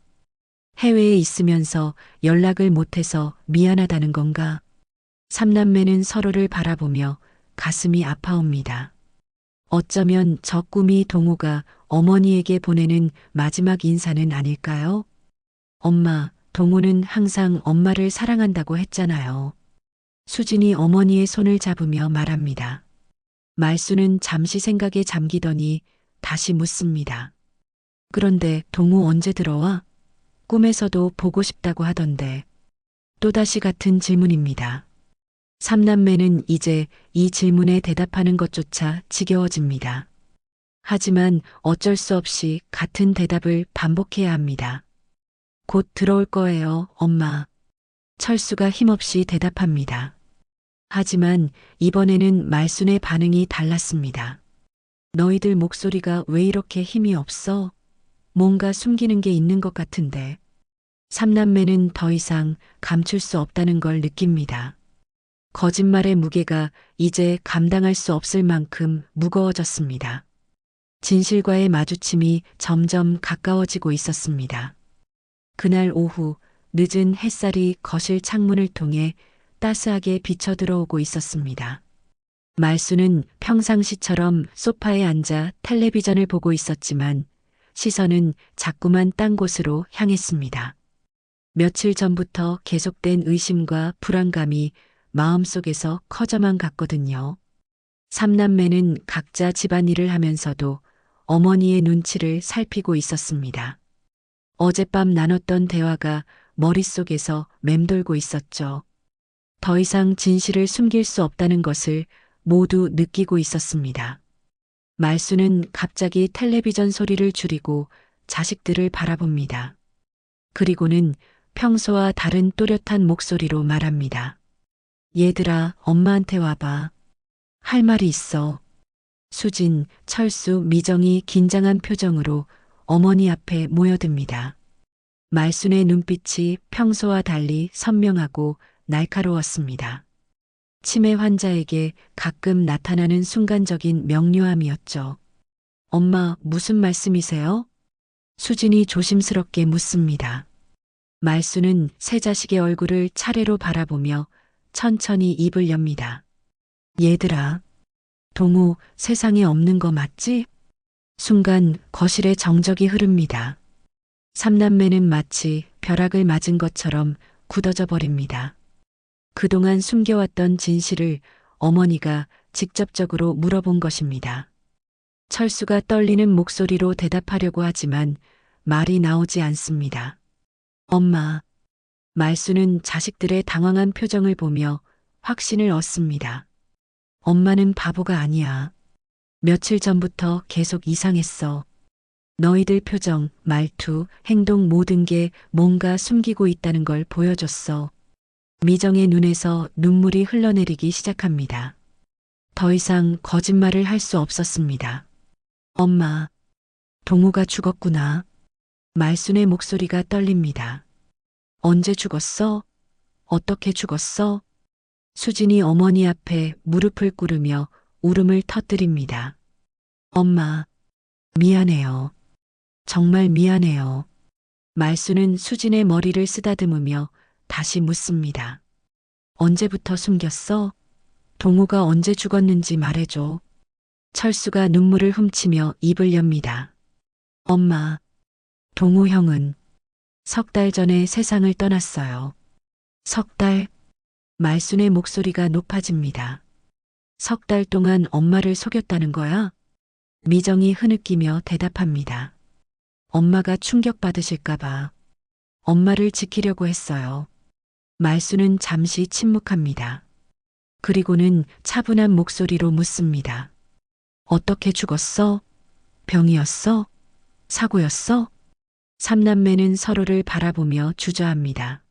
해외에 있으면서 연락을 못해서 미안하다는 건가? 삼남매는 서로를 바라보며 가슴이 아파옵니다. 어쩌면 저 꿈이 동우가 어머니에게 보내는 마지막 인사는 아닐까요? 엄마, 동우는 항상 엄마를 사랑한다고 했잖아요. 수진이 어머니의 손을 잡으며 말합니다. 말수는 잠시 생각에 잠기더니 다시 묻습니다. 그런데 동우 언제 들어와? 꿈에서도 보고 싶다고 하던데. 또다시 같은 질문입니다. 삼남매는 이제 이 질문에 대답하는 것조차 지겨워집니다. 하지만 어쩔 수 없이 같은 대답을 반복해야 합니다. 곧 들어올 거예요, 엄마. 철수가 힘없이 대답합니다. 하지만 이번에는 말순의 반응이 달랐습니다. 너희들 목소리가 왜 이렇게 힘이 없어? 뭔가 숨기는 게 있는 것 같은데. 삼남매는 더 이상 감출 수 없다는 걸 느낍니다. 거짓말의 무게가 이제 감당할 수 없을 만큼 무거워졌습니다. 진실과의 마주침이 점점 가까워지고 있었습니다. 그날 오후 늦은 햇살이 거실 창문을 통해 따스하게 비쳐 들어오고 있었습니다. 말수는 평상시처럼 소파에 앉아 텔레비전을 보고 있었지만 시선은 자꾸만 딴 곳으로 향했습니다. 며칠 전부터 계속된 의심과 불안감이 마음속에서 커져만 갔거든요. 삼남매는 각자 집안일을 하면서도 어머니의 눈치를 살피고 있었습니다. 어젯밤 나눴던 대화가 머릿속에서 맴돌고 있었죠. 더 이상 진실을 숨길 수 없다는 것을 모두 느끼고 있었습니다. 말수는 갑자기 텔레비전 소리를 줄이고 자식들을 바라봅니다. 그리고는 평소와 다른 또렷한 목소리로 말합니다. 얘들아, 엄마한테 와봐. 할 말이 있어. 수진, 철수, 미정이 긴장한 표정으로 어머니 앞에 모여듭니다. 말순의 눈빛이 평소와 달리 선명하고 날카로웠습니다. 치매 환자에게 가끔 나타나는 순간적인 명료함이었죠. 엄마, 무슨 말씀이세요? 수진이 조심스럽게 묻습니다. 말수는 세 자식의 얼굴을 차례로 바라보며 천천히 입을 엽니다. 얘들아, 동우 세상에 없는 거 맞지? 순간 거실에 정적이 흐릅니다. 삼남매는 마치 벼락을 맞은 것처럼 굳어져 버립니다. 그동안 숨겨왔던 진실을 어머니가 직접적으로 물어본 것입니다. 철수가 떨리는 목소리로 대답하려고 하지만 말이 나오지 않습니다. 엄마. 말수는 자식들의 당황한 표정을 보며 확신을 얻습니다. 엄마는 바보가 아니야. 며칠 전부터 계속 이상했어. 너희들 표정, 말투, 행동 모든 게 뭔가 숨기고 있다는 걸 보여줬어. 미정의 눈에서 눈물이 흘러내리기 시작합니다. 더 이상 거짓말을 할 수 없었습니다. 엄마, 동우가 죽었구나. 말순의 목소리가 떨립니다. 언제 죽었어? 어떻게 죽었어? 수진이 어머니 앞에 무릎을 꿇으며 울음을 터뜨립니다. 엄마, 미안해요. 정말 미안해요. 말수는 수진의 머리를 쓰다듬으며 다시 묻습니다. 언제부터 숨겼어? 동호가 언제 죽었는지 말해줘. 철수가 눈물을 훔치며 입을 엽니다. 엄마, 동호 형은 석 달 전에 세상을 떠났어요. 석 달? 말순의 목소리가 높아집니다. 석 달 동안 엄마를 속였다는 거야? 미정이 흐느끼며 대답합니다. 엄마가 충격받으실까봐 엄마를 지키려고 했어요. 말수는 잠시 침묵합니다. 그리고는 차분한 목소리로 묻습니다. 어떻게 죽었어? 병이었어? 사고였어? 삼남매는 서로를 바라보며 주저합니다.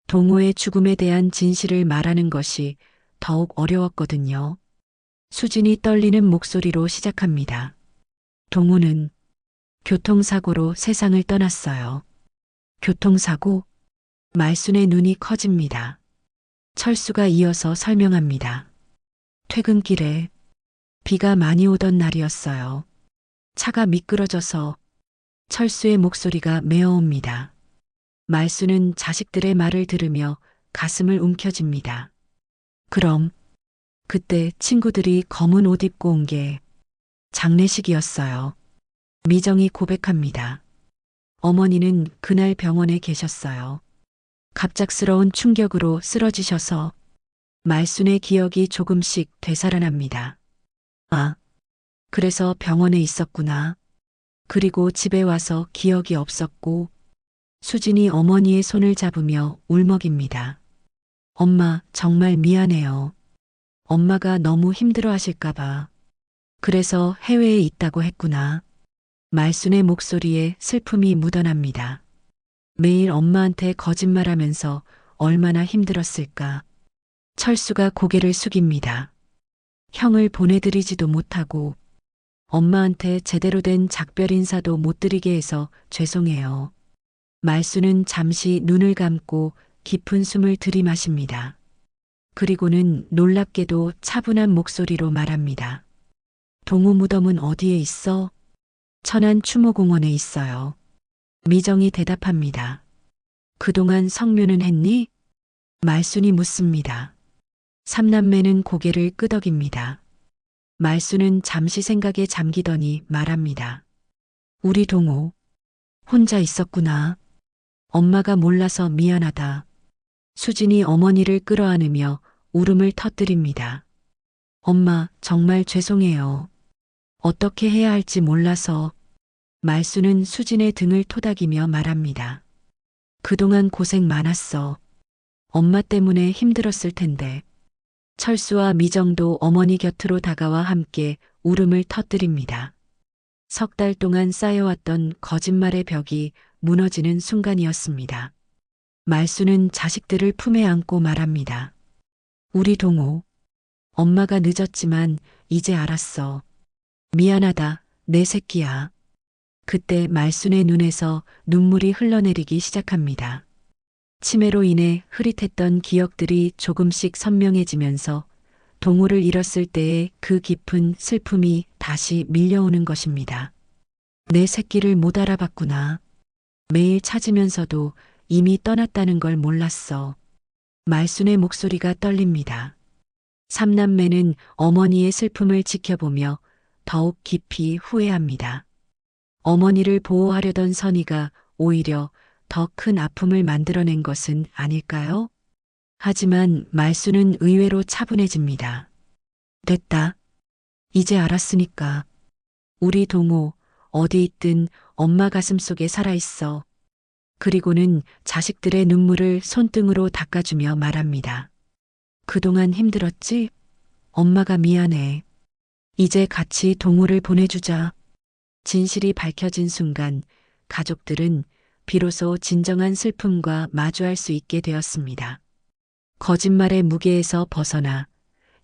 동호의 죽음에 대한 진실을 말하는 것이 더욱 어려웠거든요. 수진이 떨리는 목소리로 시작합니다. 동호는 교통사고로 세상을 떠났어요. 교통사고? 말순의 눈이 커집니다. 철수가 이어서 설명합니다. 퇴근길에 비가 많이 오던 날이었어요. 차가 미끄러져서 철수의 목소리가 메어옵니다. 말수는 자식들의 말을 들으며 가슴을 움켜쥡니다. 그럼 그때 친구들이 검은 옷 입고 온 게 장례식이었어요. 미정이 고백합니다. 어머니는 그날 병원에 계셨어요. 갑작스러운 충격으로 쓰러지셔서 말순의 기억이 조금씩 되살아납니다. 아, 그래서 병원에 있었구나. 그리고 집에 와서 기억이 없었고, 수진이 어머니의 손을 잡으며 울먹입니다. 엄마, 정말 미안해요. 엄마가 너무 힘들어 하실까봐. 그래서 해외에 있다고 했구나. 말순의 목소리에 슬픔이 묻어납니다. 매일 엄마한테 거짓말하면서 얼마나 힘들었을까. 철수가 고개를 숙입니다. 형을 보내드리지도 못하고 엄마한테 제대로 된 작별 인사도 못 드리게 해서 죄송해요. 말수는 잠시 눈을 감고 깊은 숨을 들이마십니다. 그리고는 놀랍게도 차분한 목소리로 말합니다. 동호 무덤은 어디에 있어? 천안 추모공원에 있어요. 미정이 대답합니다. 그동안 성묘는 했니? 말순이 묻습니다. 삼남매는 고개를 끄덕입니다. 말수는 잠시 생각에 잠기더니 말합니다. 우리 동호 혼자 있었구나. 엄마가 몰라서 미안하다. 수진이 어머니를 끌어안으며 울음을 터뜨립니다. 엄마, 정말 죄송해요. 어떻게 해야 할지 몰라서. 말수는 수진의 등을 토닥이며 말합니다. 그동안 고생 많았어. 엄마 때문에 힘들었을 텐데. 철수와 미정도 어머니 곁으로 다가와 함께 울음을 터뜨립니다. 석 달 동안 쌓여왔던 거짓말의 벽이 무너지는 순간이었습니다. 말수는 자식들을 품에 안고 말합니다. 우리 동호, 엄마가 늦었지만 이제 알았어. 미안하다, 내 새끼야. 그때 말순의 눈에서 눈물이 흘러내리기 시작합니다. 치매로 인해 흐릿했던 기억들이 조금씩 선명해지면서 동호를 잃었을 때의 그 깊은 슬픔이 다시 밀려오는 것입니다. 내 새끼를 못 알아봤구나. 매일 찾으면서도 이미 떠났다는 걸 몰랐어. 말순의 목소리가 떨립니다. 삼남매는 어머니의 슬픔을 지켜보며 더욱 깊이 후회합니다. 어머니를 보호하려던 선의가 오히려 더 큰 아픔을 만들어낸 것은 아닐까요? 하지만 말수는 의외로 차분해집니다. 됐다. 이제 알았으니까. 우리 동호 어디 있든 엄마 가슴속에 살아있어. 그리고는 자식들의 눈물을 손등으로 닦아주며 말합니다. 그동안 힘들었지? 엄마가 미안해. 이제 같이 동호를 보내주자. 진실이 밝혀진 순간 가족들은 비로소 진정한 슬픔과 마주할 수 있게 되었습니다. 거짓말의 무게에서 벗어나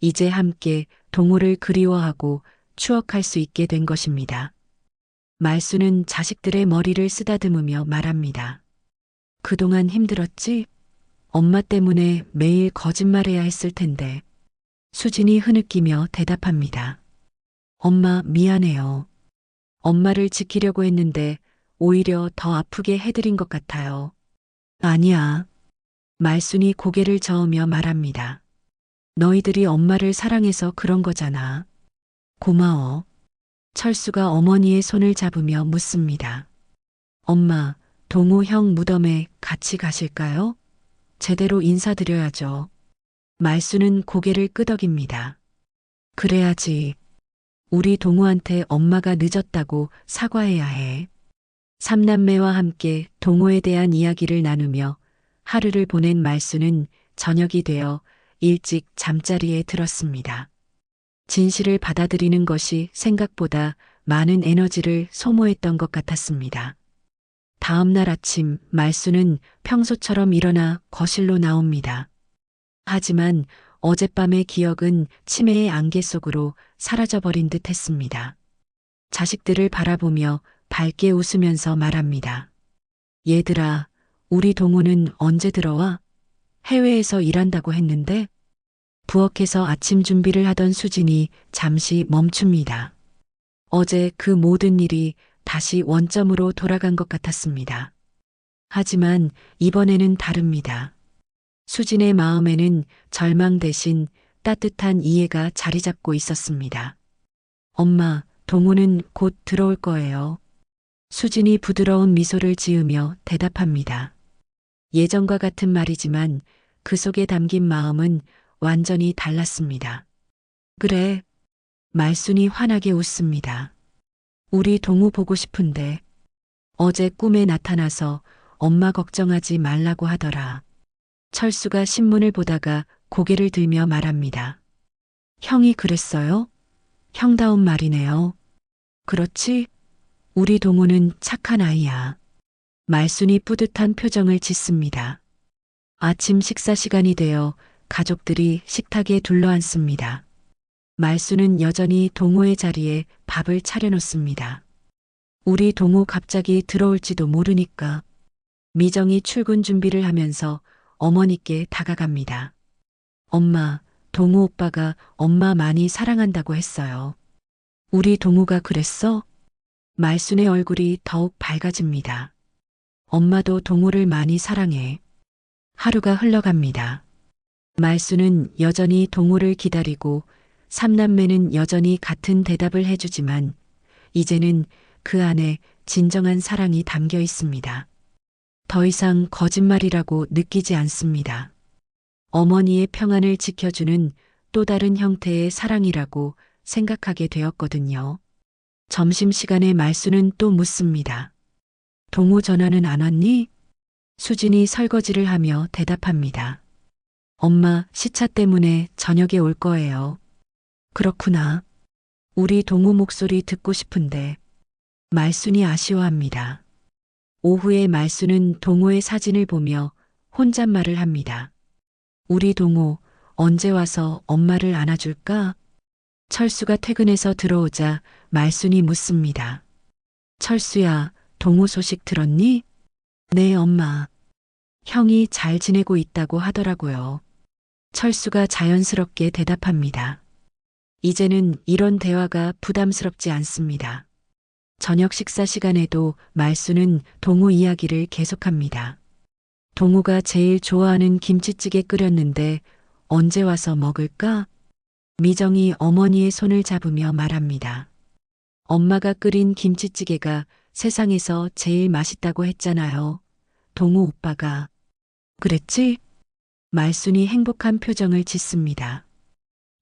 이제 함께 동호를 그리워하고 추억할 수 있게 된 것입니다. 말수는 자식들의 머리를 쓰다듬으며 말합니다. 그동안 힘들었지? 엄마 때문에 매일 거짓말해야 했을 텐데. 수진이 흐느끼며 대답합니다. 엄마 미안해요. 엄마를 지키려고 했는데 오히려 더 아프게 해드린 것 같아요. 아니야. 말순이 고개를 저으며 말합니다. 너희들이 엄마를 사랑해서 그런 거잖아. 고마워. 철수가 어머니의 손을 잡으며 묻습니다. 엄마, 동호 형 무덤에 같이 가실까요? 제대로 인사드려야죠. 말수는 고개를 끄덕입니다. 그래야지. 우리 동호한테 엄마가 늦었다고 사과해야 해. 삼남매와 함께 동호에 대한 이야기를 나누며 하루를 보낸 말수는 저녁이 되어 일찍 잠자리에 들었습니다. 진실을 받아들이는 것이 생각보다 많은 에너지를 소모했던 것 같았습니다. 다음 날 아침 말수는 평소처럼 일어나 거실로 나옵니다. 하지만 어젯밤의 기억은 치매의 안개 속으로 사라져버린 듯 했습니다. 자식들을 바라보며 밝게 웃으면서 말합니다. 얘들아, 우리 동호는 언제 들어와? 해외에서 일한다고 했는데? 부엌에서 아침 준비를 하던 수진이 잠시 멈춥니다. 어제 그 모든 일이 다시 원점으로 돌아간 것 같았습니다. 하지만 이번에는 다릅니다. 수진의 마음에는 절망 대신 따뜻한 이해가 자리 잡고 있었습니다. 엄마, 동호는 곧 들어올 거예요. 수진이 부드러운 미소를 지으며 대답합니다. 예전과 같은 말이지만 그 속에 담긴 마음은 완전히 달랐습니다. 그래. 말순이 환하게 웃습니다. 우리 동우 보고 싶은데 어제 꿈에 나타나서 엄마 걱정하지 말라고 하더라. 철수가 신문을 보다가 고개를 들며 말합니다. 형이 그랬어요? 형다운 말이네요. 그렇지? 우리 동우는 착한 아이야. 말순이 뿌듯한 표정을 짓습니다. 아침 식사 시간이 되어 가족들이 식탁에 둘러앉습니다. 말순은 여전히 동호의 자리에 밥을 차려놓습니다. 우리 동호 갑자기 들어올지도 모르니까. 미정이 출근 준비를 하면서 어머니께 다가갑니다. 엄마, 동호 오빠가 엄마 많이 사랑한다고 했어요. 우리 동호가 그랬어? 말순의 얼굴이 더욱 밝아집니다. 엄마도 동호를 많이 사랑해. 하루가 흘러갑니다. 말순은 여전히 동호를 기다리고 삼남매는 여전히 같은 대답을 해주지만 이제는 그 안에 진정한 사랑이 담겨 있습니다. 더 이상 거짓말이라고 느끼지 않습니다. 어머니의 평안을 지켜주는 또 다른 형태의 사랑이라고 생각하게 되었거든요. 점심시간에 말수는 또 묻습니다. 동호 전화는 안 왔니? 수진이 설거지를 하며 대답합니다. 엄마, 시차 때문에 저녁에 올 거예요. 그렇구나. 우리 동호 목소리 듣고 싶은데. 말순이 아쉬워합니다. 오후에 말수는 동호의 사진을 보며 혼잣말을 합니다. 우리 동호 언제 와서 엄마를 안아줄까? 철수가 퇴근해서 들어오자 말순이 묻습니다. 철수야, 동호 소식 들었니? 네, 엄마. 형이 잘 지내고 있다고 하더라고요. 철수가 자연스럽게 대답합니다. 이제는 이런 대화가 부담스럽지 않습니다. 저녁 식사 시간에도 말수는 동호 이야기를 계속합니다. 동호가 제일 좋아하는 김치찌개 끓였는데 언제 와서 먹을까? 미정이 어머니의 손을 잡으며 말합니다. 엄마가 끓인 김치찌개가 세상에서 제일 맛있다고 했잖아요. 동호 오빠가. 그랬지? 말순이 행복한 표정을 짓습니다.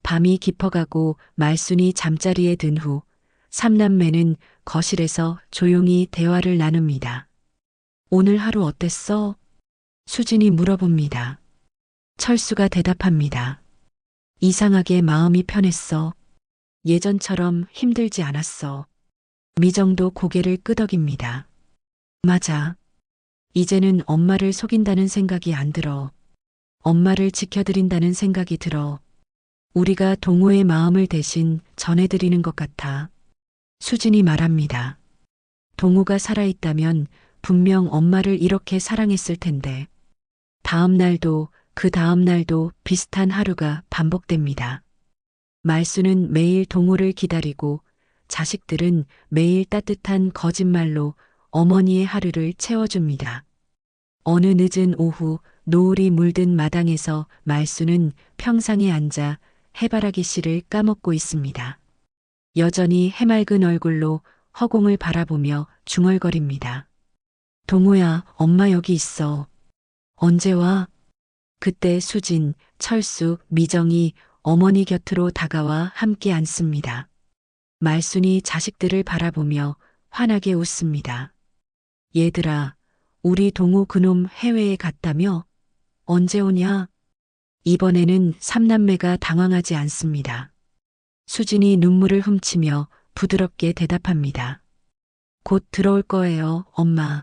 밤이 깊어가고 말순이 잠자리에 든 후 삼남매는 거실에서 조용히 대화를 나눕니다. 오늘 하루 어땠어? 수진이 물어봅니다. 철수가 대답합니다. 이상하게 마음이 편했어. 예전처럼 힘들지 않았어. 미정도 고개를 끄덕입니다. 맞아. 이제는 엄마를 속인다는 생각이 안 들어. 엄마를 지켜드린다는 생각이 들어. 우리가 동호의 마음을 대신 전해드리는 것 같아. 수진이 말합니다. 동호가 살아있다면 분명 엄마를 이렇게 사랑했을 텐데. 다음 날도 그 다음 날도 비슷한 하루가 반복됩니다. 말수는 매일 동호를 기다리고 자식들은 매일 따뜻한 거짓말로 어머니의 하루를 채워줍니다. 어느 늦은 오후 노을이 물든 마당에서 말수는 평상에 앉아 해바라기 씨를 까먹고 있습니다. 여전히 해맑은 얼굴로 허공을 바라보며 중얼거립니다. 동호야, 엄마 여기 있어. 언제 와? 그때 수진, 철수, 미정이 어머니 곁으로 다가와 함께 앉습니다. 말순이 자식들을 바라보며 환하게 웃습니다. 얘들아, 우리 동호 그놈 해외에 갔다며? 언제 오냐? 이번에는 삼남매가 당황하지 않습니다. 수진이 눈물을 훔치며 부드럽게 대답합니다. 곧 들어올 거예요, 엄마.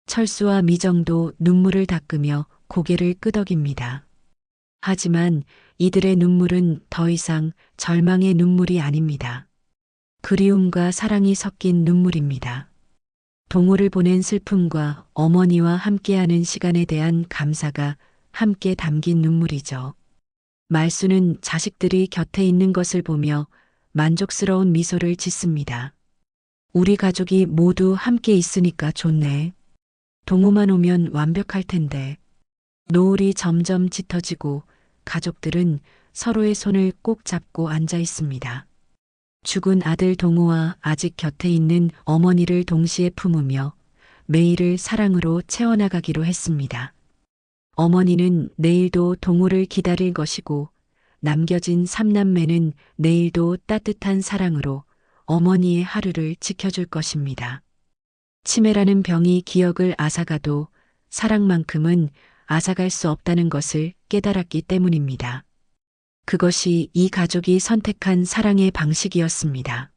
철수와 미정도 눈물을 닦으며 고개를 끄덕입니다. 하지만 이들의 눈물은 더 이상 절망의 눈물이 아닙니다. 그리움과 사랑이 섞인 눈물입니다. 동호를 보낸 슬픔과 어머니와 함께하는 시간에 대한 감사가 함께 담긴 눈물이죠. 말수는 자식들이 곁에 있는 것을 보며 만족스러운 미소를 짓습니다. 우리 가족이 모두 함께 있으니까 좋네. 동호만 오면 완벽할 텐데. 노을이 점점 짙어지고 가족들은 서로의 손을 꼭 잡고 앉아 있습니다. 죽은 아들 동호와 아직 곁에 있는 어머니를 동시에 품으며 매일을 사랑으로 채워나가기로 했습니다. 어머니는 내일도 동호를 기다릴 것이고 남겨진 삼남매는 내일도 따뜻한 사랑으로 어머니의 하루를 지켜줄 것입니다. 치매라는 병이 기억을 앗아가도 사랑만큼은 앗아갈 수 없다는 것을 깨달았기 때문입니다. 그것이 이 가족이 선택한 사랑의 방식이었습니다.